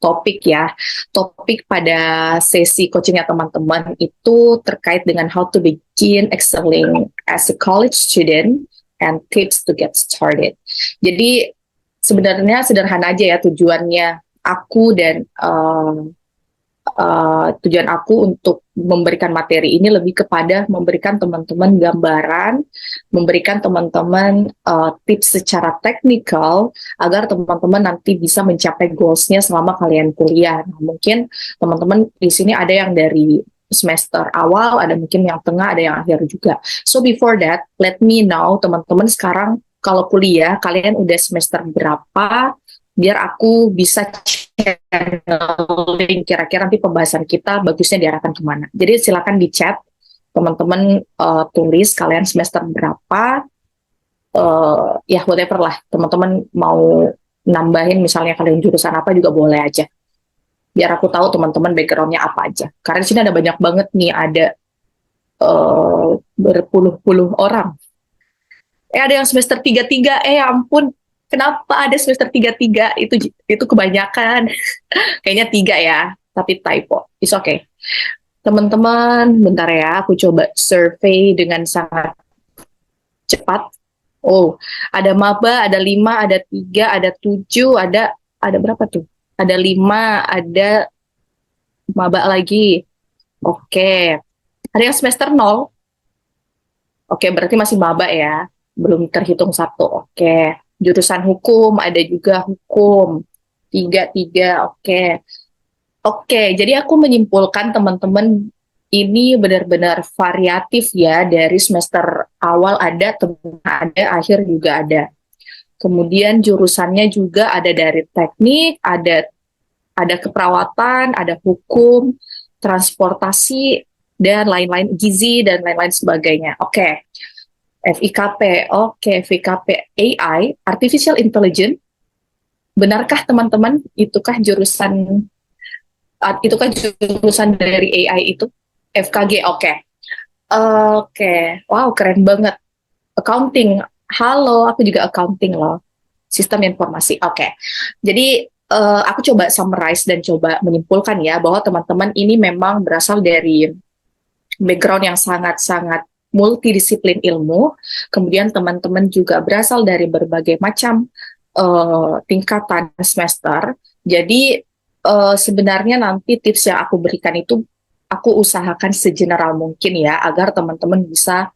topik ya. Topik pada sesi coachingnya teman-teman itu terkait dengan how to begin excelling as a college student and tips to get started. Jadi sebenarnya sederhana aja ya tujuannya aku dan tujuan aku untuk memberikan materi ini lebih kepada memberikan teman-teman gambaran, memberikan teman-teman tips secara teknikal agar teman-teman nanti bisa mencapai goals-nya selama kalian kuliah. Nah, mungkin teman-teman di sini ada yang dari semester awal, ada mungkin yang tengah, ada yang akhir juga. So before that, let me know teman-teman sekarang kalau kuliah kalian udah semester berapa, biar aku bisa channeling kira-kira nanti pembahasan kita bagusnya diarahkan kemana. Jadi silakan di chat teman-teman, tulis kalian semester berapa, ya whatever lah teman-teman mau nambahin misalnya kalian jurusan apa juga boleh aja. Biar aku tahu teman-teman backgroundnya apa aja. Karena di sini ada banyak banget nih, ada berpuluh-puluh orang. Ada yang semester 3-3, ya ampun, kenapa ada semester 3-3? Itu kebanyakan. Kayaknya 3 ya, tapi typo. It's okay. Teman-teman, bentar ya, aku coba survey dengan sangat cepat. Oh, ada maba, ada 5, ada 3, ada 7, ada berapa tuh? Ada 5, ada maba lagi. Oke. Ada yang semester 0. Oke, berarti masih maba ya. Belum terhitung 1. Oke. Jurusan hukum, ada juga hukum. 3-3, oke. Oke, jadi aku menyimpulkan teman-teman ini benar-benar variatif ya. Dari semester awal ada, tengah ada, akhir juga ada. Kemudian jurusannya juga ada dari teknik, ada keperawatan, ada hukum, transportasi, dan lain-lain, gizi, dan lain-lain sebagainya. Oke. FIKP, oke, FIKP AI, Artificial Intelligence. Benarkah teman-teman, itukah jurusan dari AI itu? FKG, oke. Oke, wow, keren banget. Accounting, halo, aku juga accounting loh. Sistem informasi, oke. Jadi, aku coba summarize dan coba menyimpulkan ya, bahwa teman-teman ini memang berasal dari background yang sangat-sangat multidisiplin ilmu, kemudian teman-teman juga berasal dari berbagai macam tingkatan semester. Jadi sebenarnya nanti tips yang aku berikan itu aku usahakan segeneral mungkin ya, agar teman-teman bisa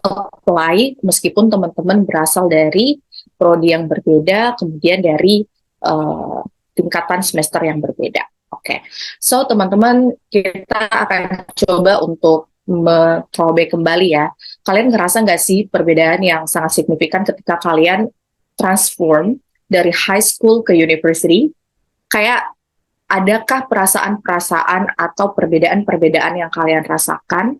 apply meskipun teman-teman berasal dari prodi yang berbeda, kemudian dari tingkatan semester yang berbeda. Oke, so teman-teman kita akan coba untuk throwback kembali ya. Kalian ngerasa nggak sih perbedaan yang sangat signifikan ketika kalian transform dari high school ke university? Kayak adakah perasaan-perasaan atau perbedaan-perbedaan yang kalian rasakan?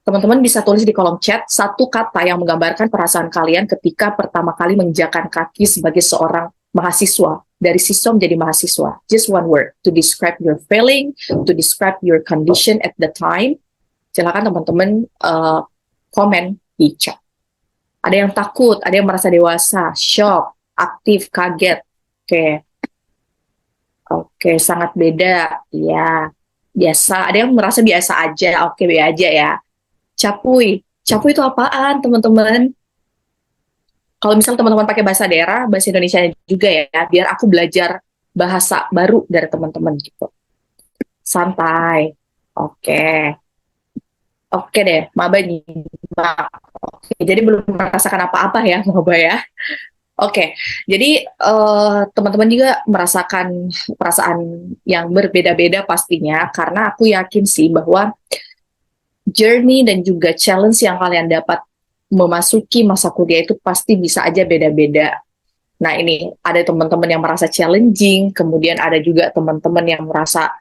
Teman-teman bisa tulis di kolom chat satu kata yang menggambarkan perasaan kalian ketika pertama kali menginjakan kaki sebagai seorang mahasiswa, dari siswa menjadi mahasiswa. Just one word to describe your feeling, to describe your condition at the time. Silakan teman-teman komen di chat. Ada yang takut, ada yang merasa dewasa, shock, aktif, kaget. Oke, sangat beda. Ya, biasa. Ada yang merasa biasa aja. Oke, biasa aja ya. Capuy itu apaan, teman-teman? Kalau misal teman-teman pakai bahasa daerah, bahasa Indonesia juga ya, biar aku belajar bahasa baru dari teman-teman gitu. Santai. Oke deh, maba nyimak. Oke, jadi belum merasakan apa-apa ya, maba ya. Oke, jadi teman-teman juga merasakan perasaan yang berbeda-beda pastinya, karena aku yakin sih bahwa journey dan juga challenge yang kalian dapat memasuki masa kuliah itu pasti bisa aja beda-beda. Nah, ini ada teman-teman yang merasa challenging, kemudian ada juga teman-teman yang merasa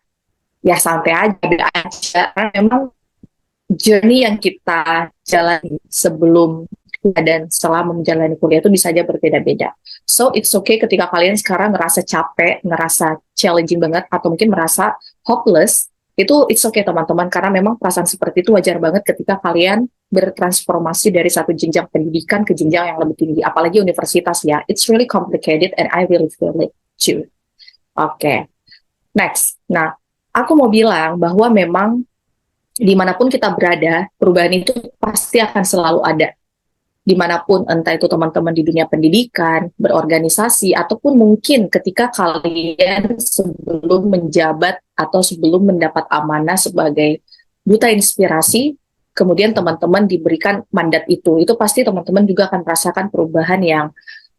ya santai aja. Karena memang journey yang kita jalani sebelum kuliah dan selama menjalani kuliah itu bisa aja berbeda-beda. So, it's okay ketika kalian sekarang ngerasa capek, ngerasa challenging banget, atau mungkin merasa hopeless, itu it's okay teman-teman, karena memang perasaan seperti itu wajar banget ketika kalian bertransformasi dari satu jenjang pendidikan ke jenjang yang lebih tinggi, apalagi universitas ya. It's really complicated and I really feel it too. Oke, next. Nah, aku mau bilang bahwa memang dimanapun kita berada, perubahan itu pasti akan selalu ada. Dimanapun, entah itu teman-teman di dunia pendidikan, berorganisasi, ataupun mungkin ketika kalian sebelum menjabat atau sebelum mendapat amanah sebagai duta inspirasi, kemudian teman-teman diberikan mandat itu pasti teman-teman juga akan merasakan perubahan yang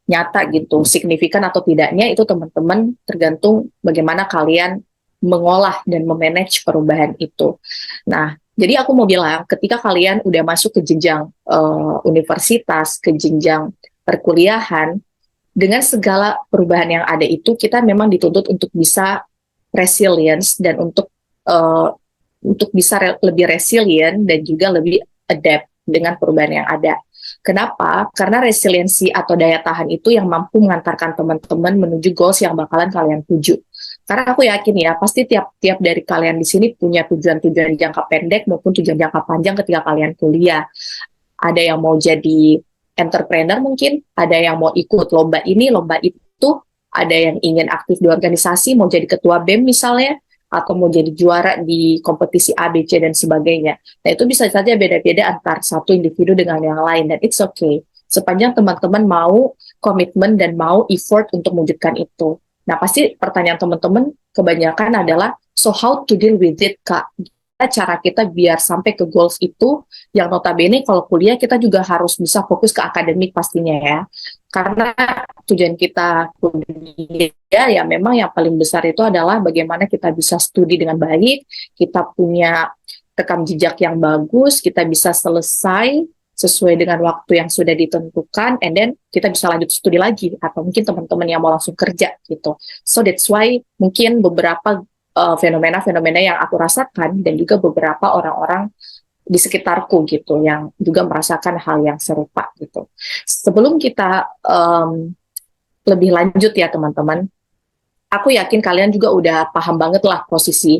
nyata gitu, signifikan atau tidaknya itu teman-teman tergantung bagaimana kalian mengolah dan memanage perubahan itu. Nah, jadi aku mau bilang, ketika kalian udah masuk ke jenjang universitas, ke jenjang perkuliahan, dengan segala perubahan yang ada itu, kita memang dituntut untuk bisa resilience dan untuk bisa lebih resilient dan juga lebih adapt dengan perubahan yang ada. Kenapa? Karena resiliensi atau daya tahan itu yang mampu mengantarkan teman-teman menuju goals yang bakalan kalian tuju. Karena aku yakin ya, pasti tiap-tiap dari kalian di sini punya tujuan-tujuan jangka pendek maupun tujuan jangka panjang ketika kalian kuliah. Ada yang mau jadi entrepreneur mungkin, ada yang mau ikut lomba ini, lomba itu, ada yang ingin aktif di organisasi, mau jadi ketua BEM misalnya, atau mau jadi juara di kompetisi A, B, C, dan sebagainya. Nah, itu bisa saja beda-beda antar satu individu dengan yang lain, dan it's okay. Sepanjang teman-teman mau komitmen dan mau effort untuk mewujudkan itu. Nah, pasti pertanyaan teman-teman kebanyakan adalah, so how to deal with it, Kak? Cara kita biar sampai ke goals itu, yang notabene kalau kuliah kita juga harus bisa fokus ke akademik pastinya ya. Karena tujuan kita kuliah ya memang yang paling besar itu adalah bagaimana kita bisa studi dengan baik, kita punya rekam jejak yang bagus, kita bisa selesai sesuai dengan waktu yang sudah ditentukan, and then kita bisa lanjut studi lagi, atau mungkin teman-teman yang mau langsung kerja gitu. So that's why mungkin beberapa fenomena-fenomena yang aku rasakan dan juga beberapa orang-orang di sekitarku gitu yang juga merasakan hal yang serupa gitu. Sebelum kita lebih lanjut ya teman-teman, aku yakin kalian juga udah paham banget lah posisi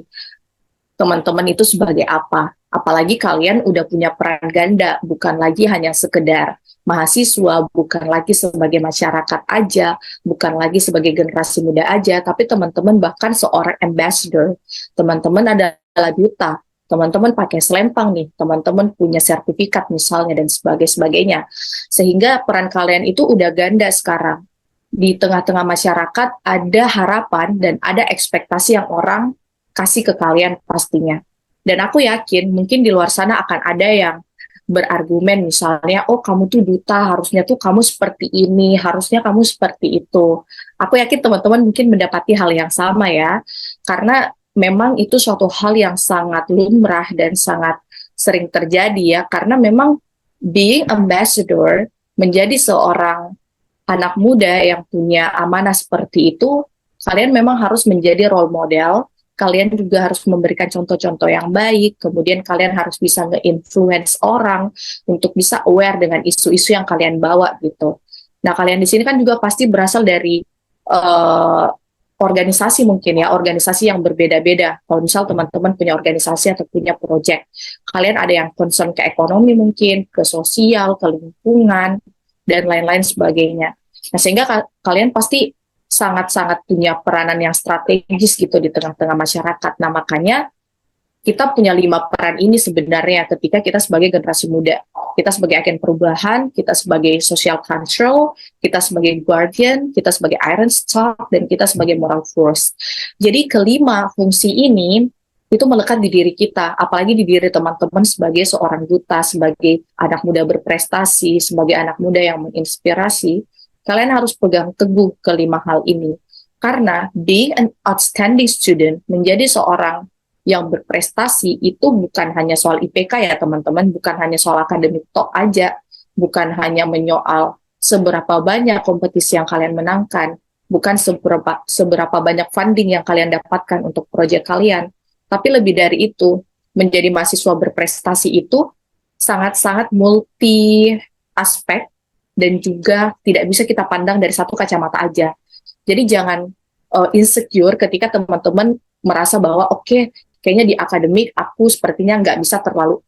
teman-teman itu sebagai apa. Apalagi kalian udah punya peran ganda, bukan lagi hanya sekedar mahasiswa, bukan lagi sebagai masyarakat aja, bukan lagi sebagai generasi muda aja, tapi teman-teman bahkan seorang ambassador. Teman-teman adalah duta, teman-teman pakai selempang nih, teman-teman punya sertifikat misalnya dan sebagainya. Sehingga peran kalian itu udah ganda sekarang. Di tengah-tengah masyarakat ada harapan dan ada ekspektasi yang orang kasih ke kalian pastinya. Dan aku yakin mungkin di luar sana akan ada yang berargumen misalnya, oh kamu tuh duta, harusnya tuh kamu seperti ini, harusnya kamu seperti itu. Aku yakin teman-teman mungkin mendapati hal yang sama ya, karena memang itu suatu hal yang sangat lumrah dan sangat sering terjadi ya, karena memang being ambassador, menjadi seorang anak muda yang punya amanah seperti itu, kalian memang harus menjadi role model. Kalian juga harus memberikan contoh-contoh yang baik, kemudian kalian harus bisa nge-influence orang untuk bisa aware dengan isu-isu yang kalian bawa gitu. Nah, kalian di sini kan juga pasti berasal dari organisasi mungkin ya, organisasi yang berbeda-beda. Kalau misal teman-teman punya organisasi atau punya project, kalian ada yang concern ke ekonomi mungkin, ke sosial, ke lingkungan, dan lain-lain sebagainya. Nah, sehingga kalian pasti sangat-sangat punya peranan yang strategis gitu di tengah-tengah masyarakat. Nah, makanya kita punya 5 peran ini sebenarnya ketika kita sebagai generasi muda. Kita sebagai agen perubahan, kita sebagai social control, kita sebagai guardian, kita sebagai iron stock, dan kita sebagai moral force. Jadi kelima fungsi ini itu melekat di diri kita, apalagi di diri teman-teman sebagai seorang duta, sebagai anak muda berprestasi, sebagai anak muda yang menginspirasi. Kalian harus pegang teguh kelima hal ini. Karena being an outstanding student, menjadi seorang yang berprestasi, itu bukan hanya soal IPK ya teman-teman, bukan hanya soal akademik tok aja, bukan hanya menyoal seberapa banyak kompetisi yang kalian menangkan, bukan seberapa banyak funding yang kalian dapatkan untuk proyek kalian, tapi lebih dari itu, menjadi mahasiswa berprestasi itu sangat-sangat multi aspek dan juga tidak bisa kita pandang dari satu kacamata aja. Jadi jangan insecure ketika teman-teman merasa bahwa oke, kayaknya di akademik aku sepertinya nggak bisa terlalu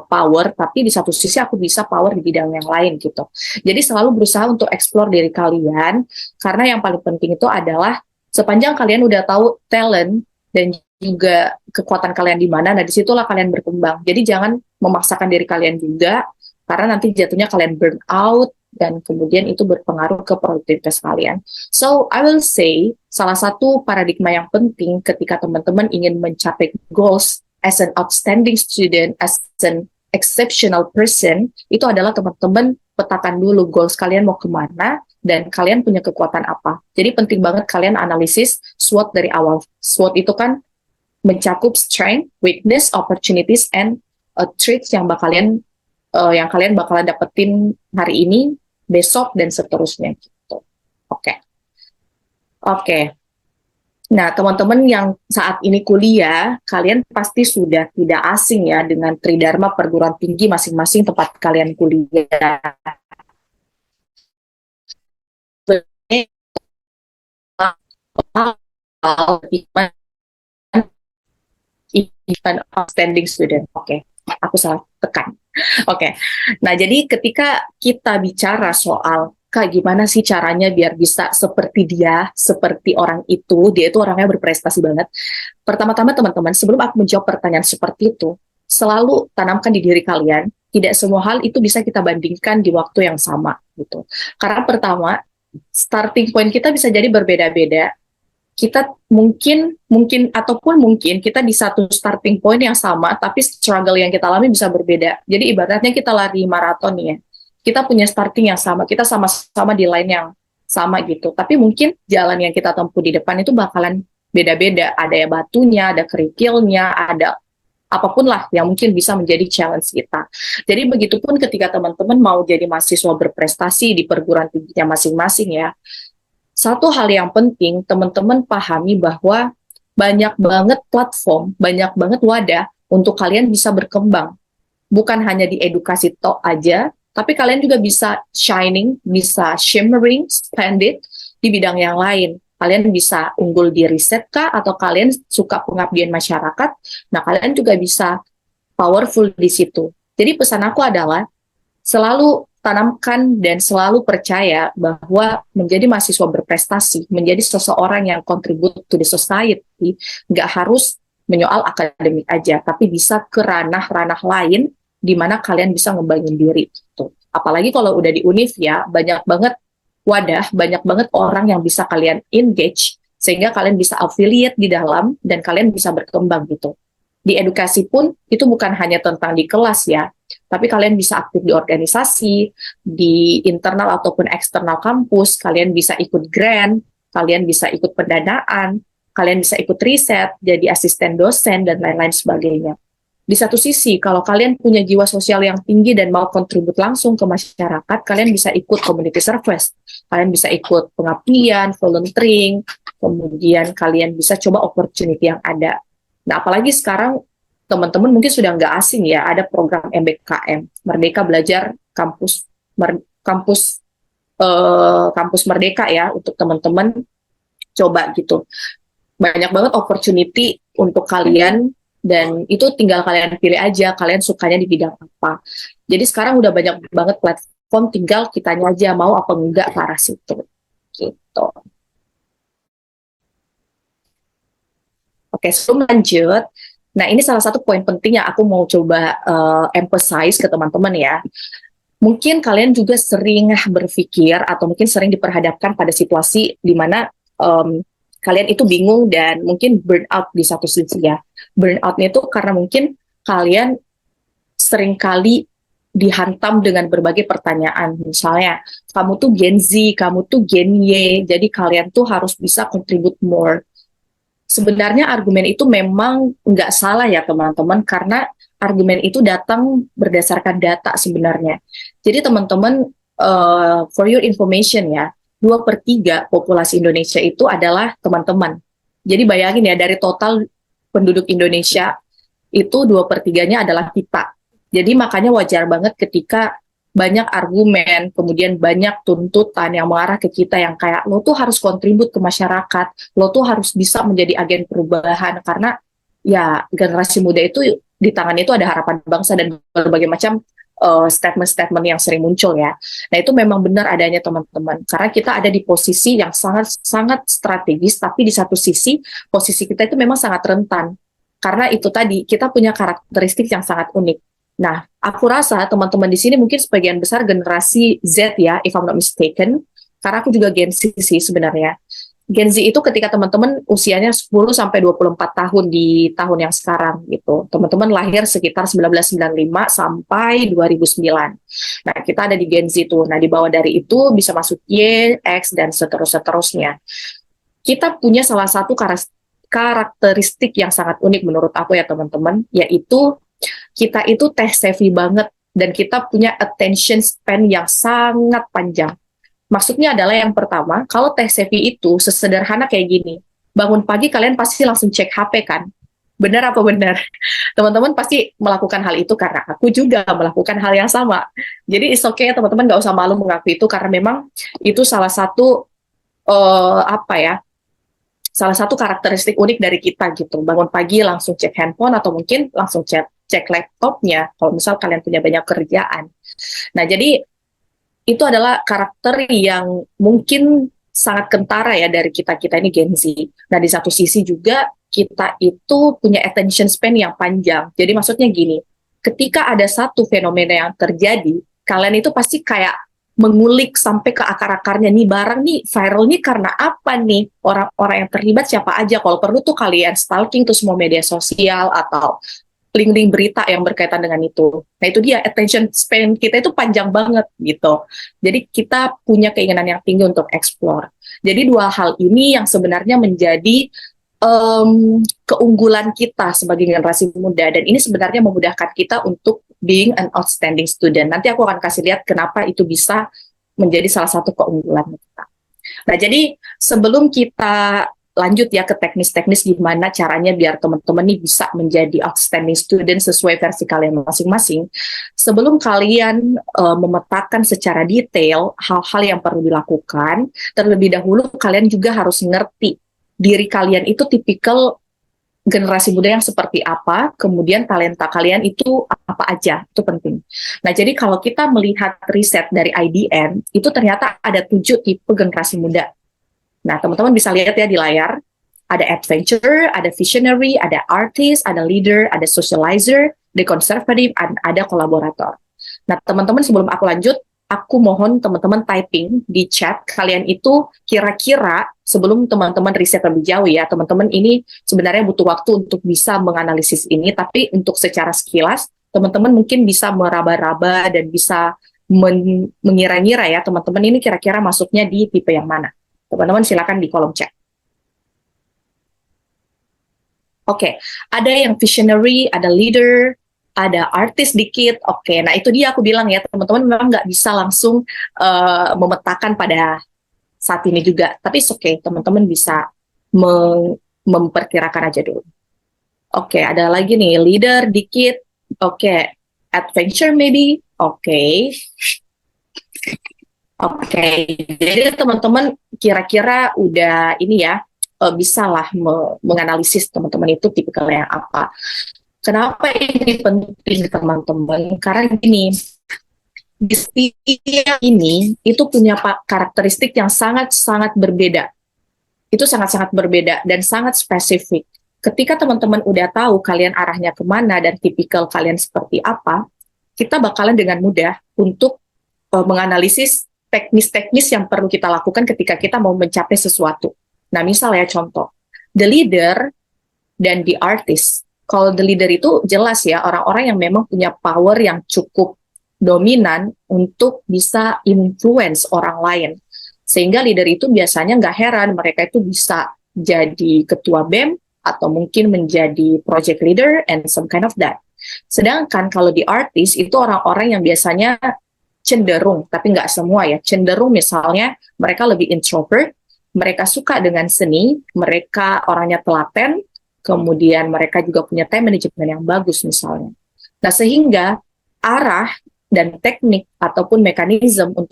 power, tapi di satu sisi aku bisa power di bidang yang lain gitu. Jadi selalu berusaha untuk explore diri kalian, karena yang paling penting itu adalah sepanjang kalian udah tahu talent dan juga kekuatan kalian di mana, nah disitulah kalian berkembang. Jadi jangan memaksakan diri kalian juga, karena nanti jatuhnya kalian burn out, dan kemudian itu berpengaruh ke produktivitas kalian. So, I will say, salah satu paradigma yang penting ketika teman-teman ingin mencapai goals as an outstanding student, as an exceptional person, itu adalah teman-teman petakan dulu goals kalian mau kemana, dan kalian punya kekuatan apa. Jadi penting banget kalian analisis SWOT dari awal. SWOT itu kan mencakup strength, weakness, opportunities, and traits yang kalian bakalan dapetin hari ini, besok, dan seterusnya gitu. Oke. Nah, teman-teman yang saat ini kuliah, kalian pasti sudah tidak asing ya dengan tridharma perguruan tinggi masing-masing tempat kalian kuliah. Even outstanding student. Oke, aku salah tekan. Oke. Nah, jadi ketika kita bicara soal Kak, gimana sih caranya biar bisa seperti dia, seperti orang itu, dia itu orangnya berprestasi banget. Pertama-tama teman-teman, sebelum aku menjawab pertanyaan seperti itu, selalu tanamkan di diri kalian, tidak semua hal itu bisa kita bandingkan di waktu yang sama gitu. Karena pertama, starting point kita bisa jadi berbeda-beda. Kita mungkin kita di satu starting point yang sama, tapi struggle yang kita alami bisa berbeda. Jadi ibaratnya kita lari maraton ya, kita punya starting yang sama, kita sama-sama di line yang sama gitu. Tapi mungkin jalan yang kita tempuh di depan itu bakalan beda-beda. Ada ya batunya, ada kerikilnya, ada apapun lah yang mungkin bisa menjadi challenge kita. Jadi begitupun ketika teman-teman mau jadi mahasiswa berprestasi di perguruan tingginya masing-masing ya. Satu hal yang penting, teman-teman pahami bahwa banyak banget platform, banyak banget wadah untuk kalian bisa berkembang. Bukan hanya di edukasi tok aja, tapi kalian juga bisa shining, bisa shimmering, splendid di bidang yang lain. Kalian bisa unggul di riset kah, atau kalian suka pengabdian masyarakat, nah kalian juga bisa powerful di situ. Jadi pesan aku adalah, selalu tanamkan dan selalu percaya bahwa menjadi mahasiswa berprestasi, menjadi seseorang yang contribute to the society, nggak harus menyoal akademik aja, tapi bisa ke ranah-ranah lain di mana kalian bisa ngembangin diri. Gitu. Apalagi kalau udah di univ ya, banyak banget wadah, banyak banget orang yang bisa kalian engage, sehingga kalian bisa affiliate di dalam, dan kalian bisa berkembang gitu. Di edukasi pun, itu bukan hanya tentang di kelas ya, tapi kalian bisa aktif di organisasi, di internal ataupun eksternal kampus, kalian bisa ikut grant, kalian bisa ikut pendanaan, kalian bisa ikut riset, jadi asisten dosen, dan lain-lain sebagainya. Di satu sisi, kalau kalian punya jiwa sosial yang tinggi dan mau kontribut langsung ke masyarakat, kalian bisa ikut community service, kalian bisa ikut pengabdian, volunteering, kemudian kalian bisa coba opportunity yang ada. Nah, apalagi sekarang teman-teman mungkin sudah nggak asing ya, ada program MBKM, Merdeka Belajar Kampus Merdeka ya, untuk teman-teman coba gitu. Banyak banget opportunity untuk kalian, dan itu tinggal kalian pilih aja, kalian sukanya di bidang apa. Jadi sekarang udah banyak banget platform, tinggal kitanya aja mau apa enggak ke arah situ. Gitu. Oke, sebelum lanjut, nah ini salah satu poin penting yang aku mau coba emphasize ke teman-teman ya. Mungkin kalian juga sering berpikir atau mungkin sering diperhadapkan pada situasi di mana kalian itu bingung dan mungkin burnout di satu sisi ya. Burnoutnya itu karena mungkin kalian seringkali dihantam dengan berbagai pertanyaan. Misalnya, kamu tuh Gen Z, kamu tuh Gen Y, jadi kalian tuh harus bisa contribute more. Sebenarnya argumen itu memang nggak salah ya teman-teman, karena argumen itu datang berdasarkan data sebenarnya. Jadi teman-teman, for your information ya, 2/3 populasi Indonesia itu adalah teman-teman. Jadi bayangin ya, dari total penduduk Indonesia, itu 2/3-nya adalah kita. Jadi makanya wajar banget ketika banyak argumen, kemudian banyak tuntutan yang mengarah ke kita yang kayak, lo tuh harus kontribut ke masyarakat, lo tuh harus bisa menjadi agen perubahan, karena ya generasi muda itu di tangan itu ada harapan bangsa dan berbagai macam statement-statement yang sering muncul ya. Nah itu memang benar adanya teman-teman, karena kita ada di posisi yang sangat strategis, tapi di satu sisi posisi kita itu memang sangat rentan, karena itu tadi kita punya karakteristik yang sangat unik. Nah, aku rasa teman-teman di sini mungkin sebagian besar generasi Z ya, if I'm not mistaken, karena aku juga Gen Z sih sebenarnya. Gen Z itu ketika teman-teman usianya 10 sampai 24 tahun di tahun yang sekarang gitu. Teman-teman lahir sekitar 1995 sampai 2009. Nah, kita ada di Gen Z itu. Nah, di bawah dari itu bisa masuk Y, X, dan seterusnya. Kita punya salah satu karakteristik yang sangat unik menurut aku ya teman-teman, yaitu kita itu tech savvy banget dan kita punya attention span yang sangat panjang. Maksudnya adalah yang pertama, kalau tech savvy itu sesederhana kayak gini. Bangun pagi kalian pasti langsung cek HP kan? Benar apa benar? Teman-teman pasti melakukan hal itu karena aku juga melakukan hal yang sama. Jadi it's okay teman-teman, nggak usah malu mengakui itu karena memang itu salah satu salah satu karakteristik unik dari kita gitu. Bangun pagi langsung cek handphone atau mungkin langsung cek laptopnya kalau misal kalian punya banyak kerjaan. Nah, jadi itu adalah karakter yang mungkin sangat kentara ya dari kita ini Gen Z. Nah, di satu sisi juga kita itu punya attention span yang panjang. Jadi maksudnya gini, ketika ada satu fenomena yang terjadi, kalian itu pasti kayak mengulik sampai ke akar-akarnya, nih barang nih viralnya karena apa nih, orang-orang yang terlibat siapa aja, kalau perlu tuh kalian stalking tuh semua media sosial atau link-link berita yang berkaitan dengan itu. Nah itu dia, attention span kita itu panjang banget gitu. Jadi kita punya keinginan yang tinggi untuk explore. Jadi dua hal ini yang sebenarnya menjadi keunggulan kita sebagai generasi muda, dan ini sebenarnya memudahkan kita untuk being an outstanding student. Nanti aku akan kasih lihat kenapa itu bisa menjadi salah satu keunggulan kita. Nah jadi sebelum kita lanjut ya ke teknis-teknis gimana caranya biar teman-teman nih bisa menjadi outstanding student sesuai versi kalian masing-masing. Sebelum kalian memetakan secara detail hal-hal yang perlu dilakukan, terlebih dahulu kalian juga harus ngerti diri kalian itu tipikal generasi muda yang seperti apa, kemudian talenta kalian itu apa aja, itu penting. Nah, jadi kalau kita melihat riset dari IDN, itu ternyata ada 7 tipe generasi muda. Nah, teman-teman bisa lihat ya di layar, ada adventurer, ada visionary, ada artist, ada leader, ada socializer, ada conservative, ada kolaborator. Nah, teman-teman sebelum aku lanjut, aku mohon teman-teman typing di chat, kalian itu kira-kira sebelum teman-teman riset lebih jauh ya, teman-teman ini sebenarnya butuh waktu untuk bisa menganalisis ini, tapi untuk secara sekilas, teman-teman mungkin bisa meraba-raba dan bisa mengira-ngira ya, teman-teman ini kira-kira masuknya di tipe yang mana. Teman-teman silakan di kolom chat. Oke, ada yang visionary, ada leader, ada artis dikit. Oke, nah itu dia aku bilang ya, teman-teman memang nggak bisa langsung memetakan pada saat ini juga. Tapi oke, teman-teman bisa memperkirakan aja dulu. Oke, ada lagi nih, leader dikit. Oke, adventure maybe. Oke, jadi teman-teman kira-kira udah ini ya, bisalah menganalisis teman-teman itu tipikal yang apa. Kenapa ini penting teman-teman? Karena gini, di setiap ini itu punya karakteristik yang sangat-sangat berbeda. Itu sangat-sangat berbeda dan sangat spesifik. Ketika teman-teman udah tahu kalian arahnya kemana dan tipikal kalian seperti apa, kita bakalan dengan mudah untuk menganalisis teknis-teknis yang perlu kita lakukan ketika kita mau mencapai sesuatu. Nah, misalnya contoh, the leader dan the artist. Kalau the leader itu jelas ya, orang-orang yang memang punya power yang cukup dominan untuk bisa influence orang lain. Sehingga leader itu biasanya nggak heran, mereka itu bisa jadi ketua BEM, atau mungkin menjadi project leader, and some kind of that. Sedangkan kalau di artis itu orang-orang yang biasanya cenderung, tapi nggak semua ya, cenderung misalnya mereka lebih introvert, mereka suka dengan seni, mereka orangnya telaten, kemudian mereka juga punya time management yang bagus misalnya. Nah, sehingga arah dan teknik ataupun mekanisme uh,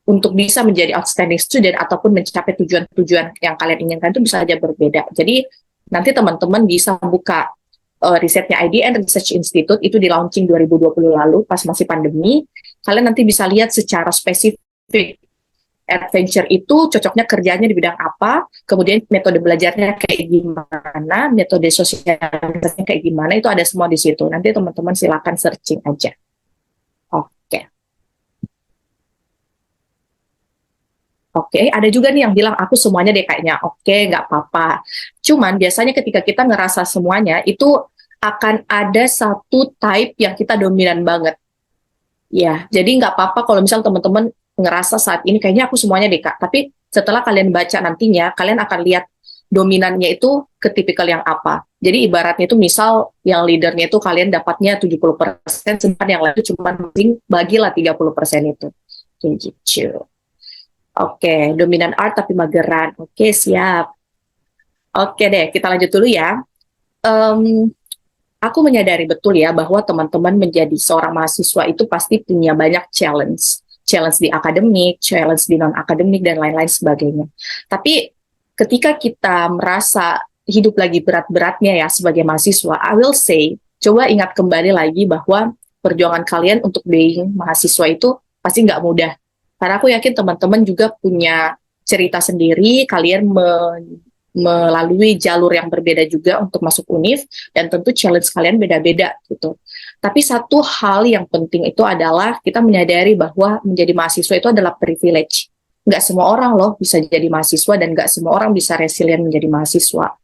untuk bisa menjadi outstanding student ataupun mencapai tujuan-tujuan yang kalian inginkan itu bisa saja berbeda. Jadi nanti teman-teman bisa buka risetnya IDN Research Institute, itu di launching 2020 lalu pas masih pandemi. Kalian nanti bisa lihat secara spesifik adventure itu cocoknya kerjanya di bidang apa, kemudian metode belajarnya kayak gimana, metode sosialisasinya kayak gimana, itu ada semua di situ. Nanti teman-teman silakan searching aja. Oke. Oke, ada juga nih yang bilang aku semuanya deh kayaknya. Oke, nggak apa-apa. Cuman biasanya ketika kita ngerasa semuanya, itu akan ada satu type yang kita dominan banget. Ya, jadi nggak apa-apa kalau misal teman-teman ngerasa saat ini kayaknya aku semuanya deh Kak. Tapi setelah kalian baca nantinya, kalian akan lihat dominannya itu ke tipikal yang apa. Jadi ibaratnya itu misal yang leadernya itu kalian dapatnya 70%, sedangkan yang lain itu cuma bagilah 30% itu. Kayak gitu. Oke, dominan art tapi mageran. Oke, siap. Oke deh, kita lanjut dulu ya. Aku menyadari betul ya bahwa teman-teman menjadi seorang mahasiswa itu pasti punya banyak challenge. Challenge di akademik, challenge di non-akademik, dan lain-lain sebagainya. Tapi ketika kita merasa hidup lagi berat-beratnya ya sebagai mahasiswa, I will say, coba ingat kembali lagi bahwa perjuangan kalian untuk being mahasiswa itu pasti nggak mudah. Karena aku yakin teman-teman juga punya cerita sendiri, kalian melalui jalur yang berbeda juga untuk masuk univ, dan tentu challenge kalian beda-beda gitu. Tapi satu hal yang penting itu adalah kita menyadari bahwa menjadi mahasiswa itu adalah privilege. Nggak semua orang loh bisa jadi mahasiswa, dan nggak semua orang bisa resilient menjadi mahasiswa.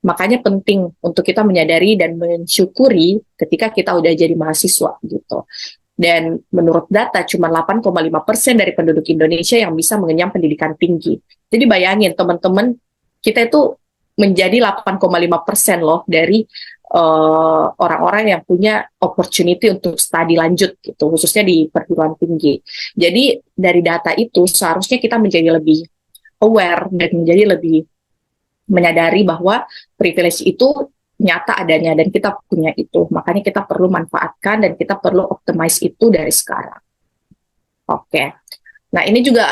Makanya penting untuk kita menyadari dan mensyukuri ketika kita udah jadi mahasiswa gitu. Dan menurut data cuma 8,5% dari penduduk Indonesia yang bisa mengenyam pendidikan tinggi. Jadi bayangin teman-teman, kita itu menjadi 8,5% loh dari orang-orang yang punya opportunity untuk studi lanjut gitu, khususnya di perguruan tinggi. Jadi dari data itu seharusnya kita menjadi lebih aware dan menjadi lebih menyadari bahwa privilege itu nyata adanya dan kita punya itu. Makanya kita perlu manfaatkan dan kita perlu optimize itu dari sekarang. Oke. Nah, ini juga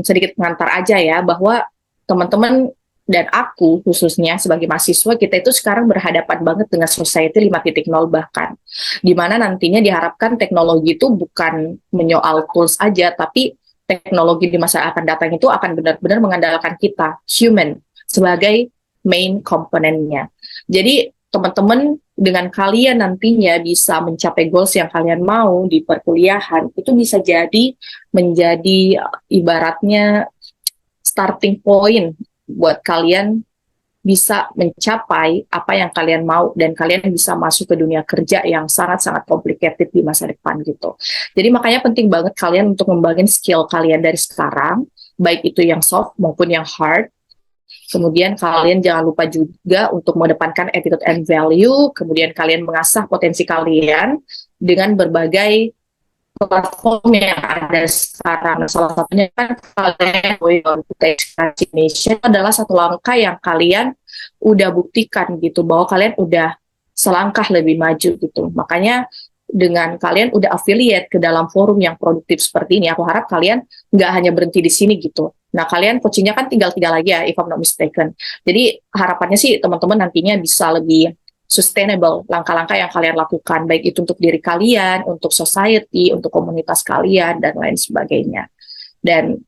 sedikit pengantar aja ya, bahwa teman-teman dan aku khususnya sebagai mahasiswa, kita itu sekarang berhadapan banget dengan society 5.0 bahkan. Di mana nantinya diharapkan teknologi itu bukan menyoal tools aja, tapi teknologi di masa akan datang itu akan benar-benar mengandalkan kita, human, sebagai main komponennya. Jadi teman-teman dengan kalian nantinya bisa mencapai goals yang kalian mau di perkuliahan, itu bisa jadi menjadi ibaratnya starting point buat kalian bisa mencapai apa yang kalian mau, dan kalian bisa masuk ke dunia kerja yang sangat-sangat complicated di masa depan gitu. Jadi makanya penting banget kalian untuk membangun skill kalian dari sekarang, baik itu yang soft maupun yang hard. Kemudian kalian jangan lupa juga untuk mengedepankan attitude and value, kemudian kalian mengasah potensi kalian dengan berbagai platform yang ada sekarang. Salah satunya kan kalian Indonesia adalah satu langkah yang kalian udah buktikan gitu, bahwa kalian udah selangkah lebih maju gitu. Makanya dengan kalian udah affiliate ke dalam forum yang produktif seperti ini, aku harap kalian nggak hanya berhenti di sini gitu. Nah, kalian coachingnya kan tinggal 3 lagi ya, if I'm not mistaken. Jadi harapannya sih teman-teman nantinya bisa lebih sustainable langkah-langkah yang kalian lakukan, baik itu untuk diri kalian, untuk society, untuk komunitas kalian, dan lain sebagainya. Dan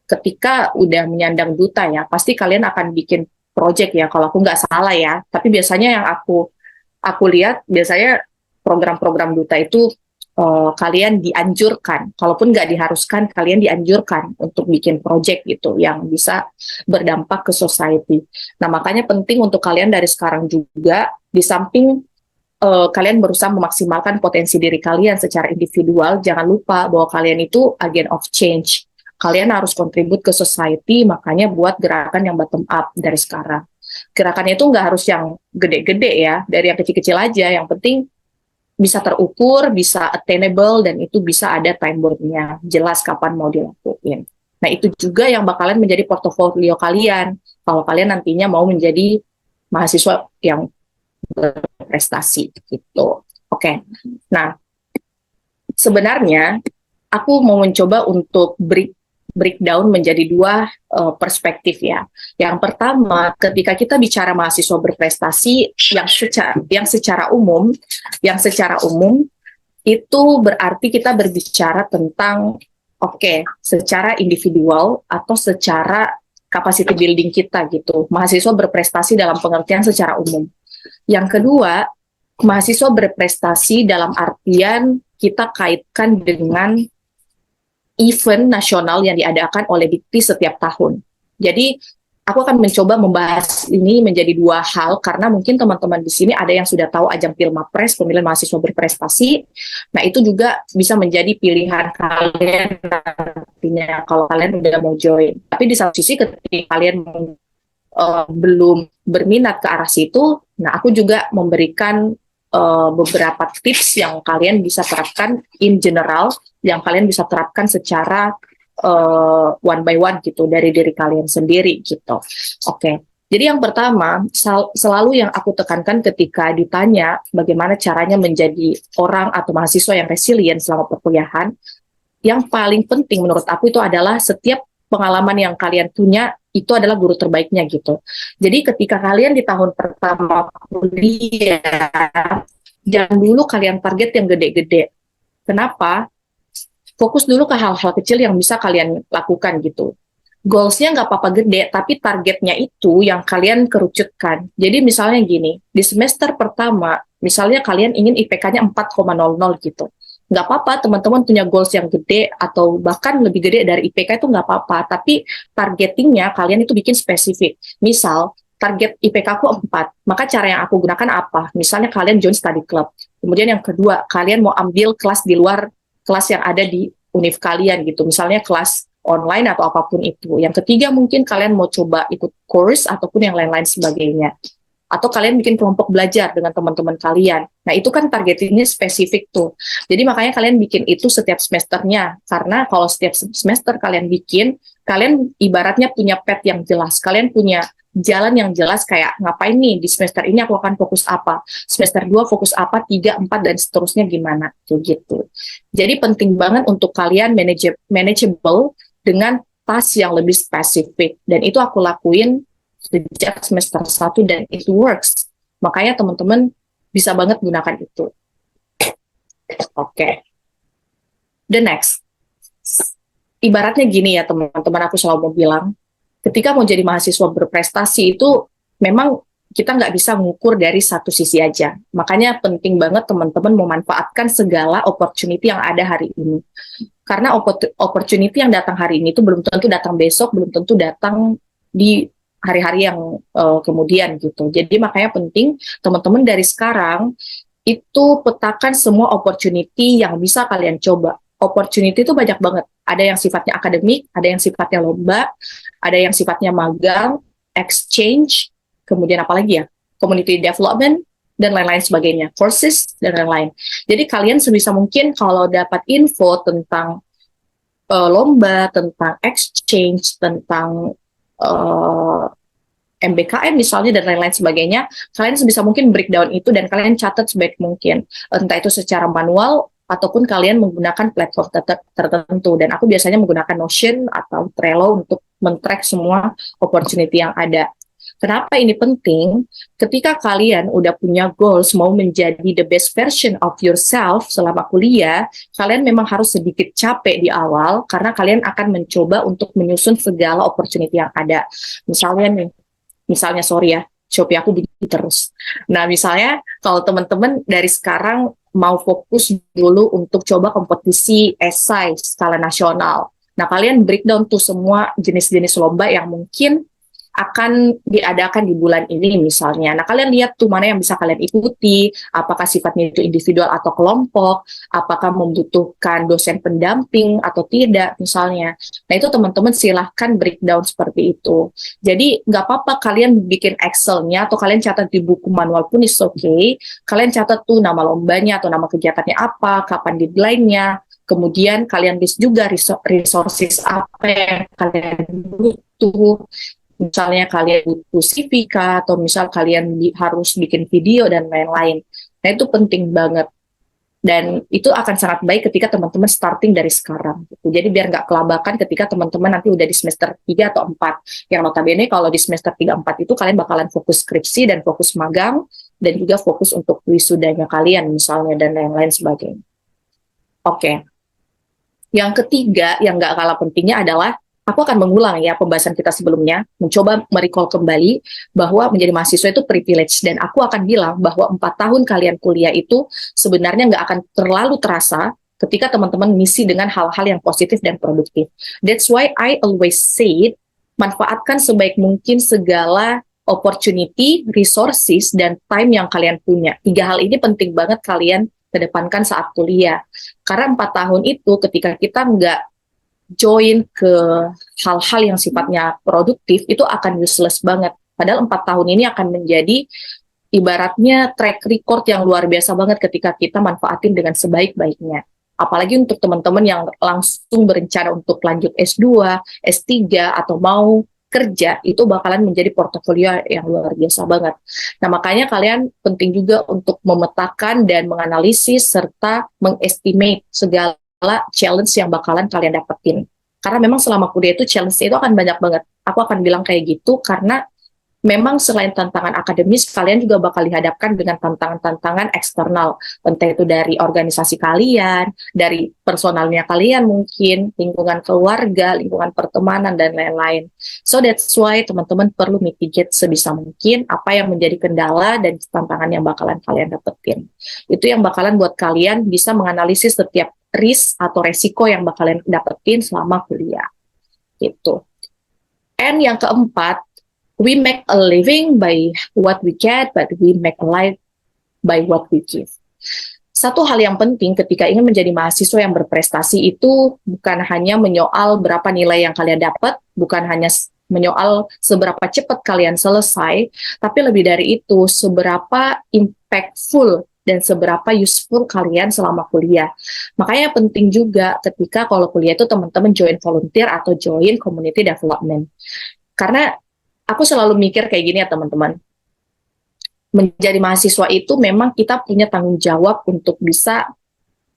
ketika udah menyandang duta ya, pasti kalian akan bikin project ya, kalau aku nggak salah ya. Tapi biasanya yang aku lihat, biasanya program-program duta itu kalian dianjurkan, kalaupun nggak diharuskan, kalian dianjurkan untuk bikin project gitu yang bisa berdampak ke society. Nah, makanya penting untuk kalian dari sekarang juga, di samping kalian berusaha memaksimalkan potensi diri kalian secara individual, jangan lupa bahwa kalian itu agent of change. Kalian harus kontribut ke society, makanya buat gerakan yang bottom up dari sekarang. gerakannya itu nggak harus yang gede-gede ya, dari yang kecil-kecil aja, yang penting bisa terukur, bisa attainable, dan itu bisa ada time bound-nya, jelas kapan mau dilakuin. Nah, itu juga yang bakalan menjadi portofolio kalian, kalau kalian nantinya mau menjadi mahasiswa yang berprestasi, gitu. Oke, nah, sebenarnya aku mau mencoba untuk breakdown menjadi dua perspektif ya. Yang pertama, ketika kita bicara mahasiswa berprestasi yang secara umum itu berarti kita berbicara tentang secara individual atau secara capacity building kita gitu. Mahasiswa berprestasi dalam pengertian secara umum. Yang kedua, mahasiswa berprestasi dalam artian kita kaitkan dengan event nasional yang diadakan oleh Dikti setiap tahun. Jadi, aku akan mencoba membahas ini menjadi dua hal, karena mungkin teman-teman di sini ada yang sudah tahu ajang Pilmapres, pemilihan mahasiswa berprestasi. Nah, itu juga bisa menjadi pilihan kalian nantinya kalau kalian udah mau join. Tapi di satu sisi, ketika kalian belum berminat ke arah situ, nah aku juga memberikan beberapa tips yang kalian bisa terapkan in general, yang kalian bisa terapkan secara one by one gitu dari diri kalian sendiri gitu. Oke. Jadi yang pertama, selalu yang aku tekankan ketika ditanya bagaimana caranya menjadi orang atau mahasiswa yang resilient selama perkuliahan, yang paling penting menurut aku itu adalah setiap pengalaman yang kalian punya itu adalah guru terbaiknya gitu. Jadi ketika kalian di tahun pertama kuliah, jangan dulu kalian target yang gede-gede. Kenapa? Fokus dulu ke hal-hal kecil yang bisa kalian lakukan gitu. Goals-nya nggak apa-apa gede, tapi targetnya itu yang kalian kerucutkan. Jadi misalnya gini, di semester pertama, misalnya kalian ingin IPK-nya 4,00 gitu. Nggak apa-apa teman-teman punya goals yang gede atau bahkan lebih gede dari IPK, itu nggak apa-apa, tapi targetingnya kalian itu bikin spesifik. Misal target IPK aku 4, maka cara yang aku gunakan apa? Misalnya kalian join study club. Kemudian yang kedua, kalian mau ambil kelas di luar kelas yang ada di univ kalian gitu, misalnya kelas online atau apapun itu. Yang ketiga, mungkin kalian mau coba ikut course ataupun yang lain-lain sebagainya. Atau kalian bikin kelompok belajar dengan teman-teman kalian. Nah, itu kan targetingnya spesifik tuh. Jadi makanya kalian bikin itu setiap semesternya. Karena kalau setiap semester kalian bikin, kalian ibaratnya punya path yang jelas. Kalian punya jalan yang jelas kayak ngapain nih di semester ini aku akan fokus apa. Semester 2 fokus apa, 3, 4, dan seterusnya gimana. Kayak gitu. Jadi penting banget untuk kalian manageable dengan task yang lebih spesifik. Dan itu aku lakuin sejak semester 1 dan it works. Makanya teman-teman bisa banget gunakan itu. Oke. The next. Ibaratnya gini ya teman-teman, aku selalu mau bilang, ketika mau jadi mahasiswa berprestasi itu memang kita nggak bisa mengukur dari satu sisi aja. Makanya penting banget teman-teman memanfaatkan segala opportunity yang ada hari ini. Karena opportunity yang datang hari ini itu belum tentu datang besok, belum tentu datang di hari-hari yang kemudian gitu. Jadi makanya penting teman-teman dari sekarang itu petakan semua opportunity yang bisa kalian coba. Opportunity itu banyak banget. Ada yang sifatnya akademik, ada yang sifatnya lomba, ada yang sifatnya magang, exchange, kemudian apa lagi ya? Community development, dan lain-lain sebagainya. Courses, dan lain-lain. Jadi kalian sebisa mungkin kalau dapat info tentang lomba, tentang exchange, tentang MBKM misalnya dan lain-lain sebagainya, kalian sebisa mungkin breakdown itu dan kalian catat sebaik mungkin, entah itu secara manual ataupun kalian menggunakan platform tertentu. Dan aku biasanya menggunakan Notion atau Trello untuk men-track semua opportunity yang ada. Kenapa ini penting? Ketika kalian udah punya goals mau menjadi the best version of yourself selama kuliah, kalian memang harus sedikit capek di awal karena kalian akan mencoba untuk menyusun segala opportunity yang ada. Misalnya sorry ya, Shopee aku begini terus. Nah, misalnya kalau teman-teman dari sekarang mau fokus dulu untuk coba kompetisi esai skala nasional. Nah, kalian breakdown tuh semua jenis-jenis lomba yang mungkin akan diadakan di bulan ini misalnya. Nah, kalian lihat tuh mana yang bisa kalian ikuti, apakah sifatnya itu individual atau kelompok, apakah membutuhkan dosen pendamping atau tidak misalnya. Nah, itu teman-teman silahkan breakdown seperti itu. Jadi, nggak apa-apa kalian bikin Excel-nya atau kalian catat di buku manual pun is okay. Kalian catat tuh nama lombanya atau nama kegiatannya apa, kapan deadline-nya, kemudian kalian list juga resources apa yang kalian butuh. Misalnya kalian butuh CV kah, atau misal kalian harus bikin video dan lain-lain. Nah, itu penting banget. Dan itu akan sangat baik ketika teman-teman starting dari sekarang. Gitu. Jadi biar nggak kelabakan ketika teman-teman nanti udah di semester 3 atau 4. Yang notabene kalau di semester 3-4 itu kalian bakalan fokus skripsi dan fokus magang, dan juga fokus untuk wisudanya kalian misalnya, dan lain-lain sebagainya. Oke. Yang ketiga, yang nggak kalah pentingnya adalah aku akan mengulang ya pembahasan kita sebelumnya, mencoba merecall kembali bahwa menjadi mahasiswa itu privilege, dan aku akan bilang bahwa 4 tahun kalian kuliah itu sebenarnya nggak akan terlalu terasa ketika teman-teman ngisi dengan hal-hal yang positif dan produktif. That's why I always say, manfaatkan sebaik mungkin segala opportunity, resources, dan time yang kalian punya. 3 hal ini penting banget kalian kedepankan saat kuliah. Karena 4 tahun itu ketika kita nggak join ke hal-hal yang sifatnya produktif, itu akan useless banget. Padahal 4 tahun ini akan menjadi ibaratnya track record yang luar biasa banget ketika kita manfaatin dengan sebaik-baiknya. Apalagi untuk teman-teman yang langsung berencana untuk lanjut S2, S3, atau mau kerja, itu bakalan menjadi portofolio yang luar biasa banget. Nah, makanya kalian penting juga untuk memetakan dan menganalisis serta mengestimate segala challenge yang bakalan kalian dapetin. Karena memang selama kuliah itu challenge itu akan banyak banget. Aku akan bilang kayak gitu karena memang selain tantangan akademis, kalian juga bakal dihadapkan dengan tantangan-tantangan eksternal. Entah itu dari organisasi kalian, dari personalnya kalian mungkin, lingkungan keluarga, lingkungan pertemanan, dan lain-lain. So that's why teman-teman perlu mitigate sebisa mungkin apa yang menjadi kendala dan tantangan yang bakalan kalian dapetin. Itu yang bakalan buat kalian bisa menganalisis setiap risk atau resiko yang bakalan dapetin selama kuliah. Gitu. And yang keempat, we make a living by what we get, but we make a life by what we give. Satu hal yang penting ketika ingin menjadi mahasiswa yang berprestasi itu bukan hanya menyoal berapa nilai yang kalian dapat, bukan hanya menyoal seberapa cepat kalian selesai, tapi lebih dari itu, seberapa impactful dan seberapa useful kalian selama kuliah. Makanya penting juga ketika kalau kuliah itu teman-teman join volunteer atau join community development. Karena aku selalu mikir kayak gini ya teman-teman, menjadi mahasiswa itu memang kita punya tanggung jawab untuk bisa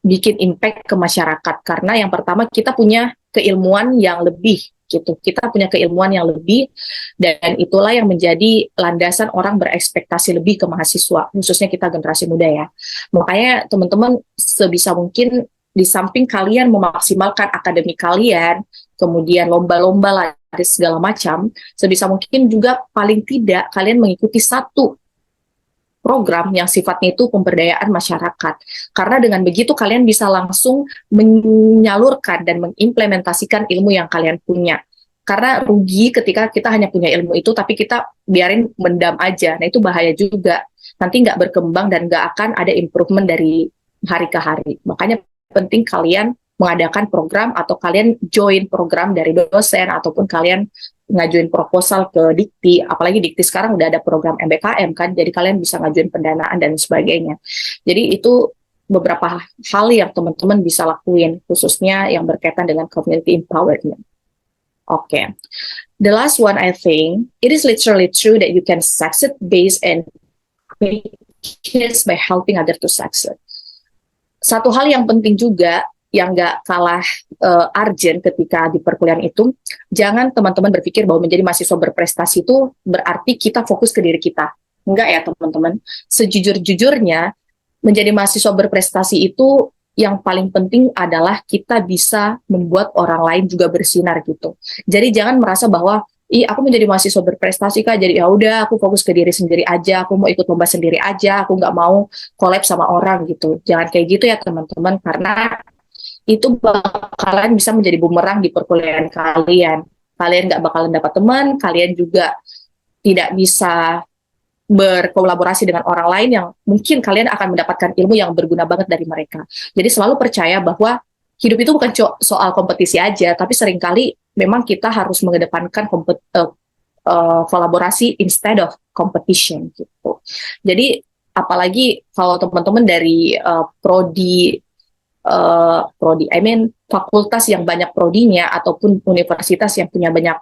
bikin impact ke masyarakat. Karena yang pertama kita punya keilmuan yang lebih gitu, kita punya keilmuan yang lebih, dan itulah yang menjadi landasan orang berekspektasi lebih ke mahasiswa, khususnya kita generasi muda ya. Makanya teman-teman sebisa mungkin di samping kalian memaksimalkan akademik kalian, kemudian lomba-lomba lah segala macam, sebisa mungkin juga paling tidak kalian mengikuti satu program yang sifatnya itu pemberdayaan masyarakat. Karena dengan begitu kalian bisa langsung menyalurkan dan mengimplementasikan ilmu yang kalian punya. Karena rugi ketika kita hanya punya ilmu itu tapi kita biarin mendam aja. Nah, itu bahaya juga. Nanti nggak berkembang dan nggak akan ada improvement dari hari ke hari. Makanya penting kalian mengadakan program atau kalian join program dari dosen ataupun kalian ngajuin proposal ke Dikti, apalagi Dikti sekarang udah ada program MBKM kan, jadi kalian bisa ngajuin pendanaan dan sebagainya. Jadi itu beberapa hal yang teman-teman bisa lakuin, khususnya yang berkaitan dengan community empowerment. Okay. The last one, I think, it is literally true that you can succeed based on by helping others to succeed. Satu hal yang penting juga yang nggak kalah urgent ketika di perkuliahan itu, jangan teman-teman berpikir bahwa menjadi mahasiswa berprestasi itu berarti kita fokus ke diri kita. Enggak ya teman-teman. Sejujur-jujurnya, menjadi mahasiswa berprestasi itu yang paling penting adalah kita bisa membuat orang lain juga bersinar gitu. Jadi jangan merasa bahwa aku menjadi mahasiswa berprestasi Kak, jadi ya udah aku fokus ke diri sendiri aja, aku mau ikut lomba sendiri aja, aku nggak mau collab sama orang gitu. Jangan kayak gitu ya teman-teman, karena itu bakalan bisa menjadi bumerang di perkuliahan kalian. Kalian nggak bakalan dapat teman, kalian juga tidak bisa berkolaborasi dengan orang lain yang mungkin kalian akan mendapatkan ilmu yang berguna banget dari mereka. Jadi selalu percaya bahwa hidup itu bukan soal kompetisi aja, tapi seringkali memang kita harus mengedepankan kolaborasi instead of competition gitu. Jadi apalagi kalau teman-teman dari fakultas yang banyak prodinya ataupun universitas yang punya banyak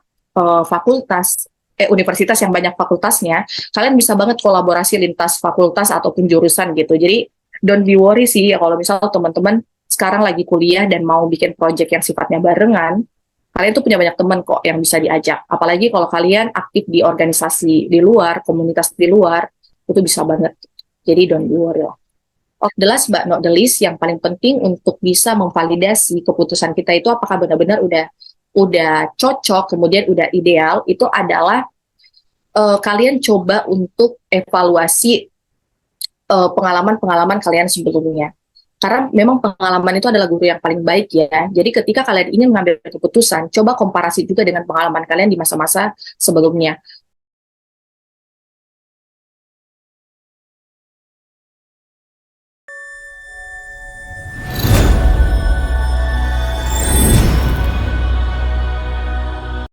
universitas yang banyak fakultasnya, kalian bisa banget kolaborasi lintas fakultas ataupun jurusan gitu. Jadi don't be worry sih ya kalau misalnya teman-teman sekarang lagi kuliah dan mau bikin project yang sifatnya barengan, kalian tuh punya banyak teman kok yang bisa diajak. Apalagi kalau kalian aktif di organisasi di luar, komunitas di luar, itu bisa banget. Jadi don't be worry. The last but not the least, yang paling penting untuk bisa memvalidasi keputusan kita itu apakah benar-benar udah cocok, kemudian udah ideal, itu adalah kalian coba untuk evaluasi pengalaman-pengalaman kalian sebelumnya. Karena memang pengalaman itu adalah guru yang paling baik ya. Jadi ketika kalian ingin mengambil keputusan, coba komparasi juga dengan pengalaman kalian di masa-masa sebelumnya.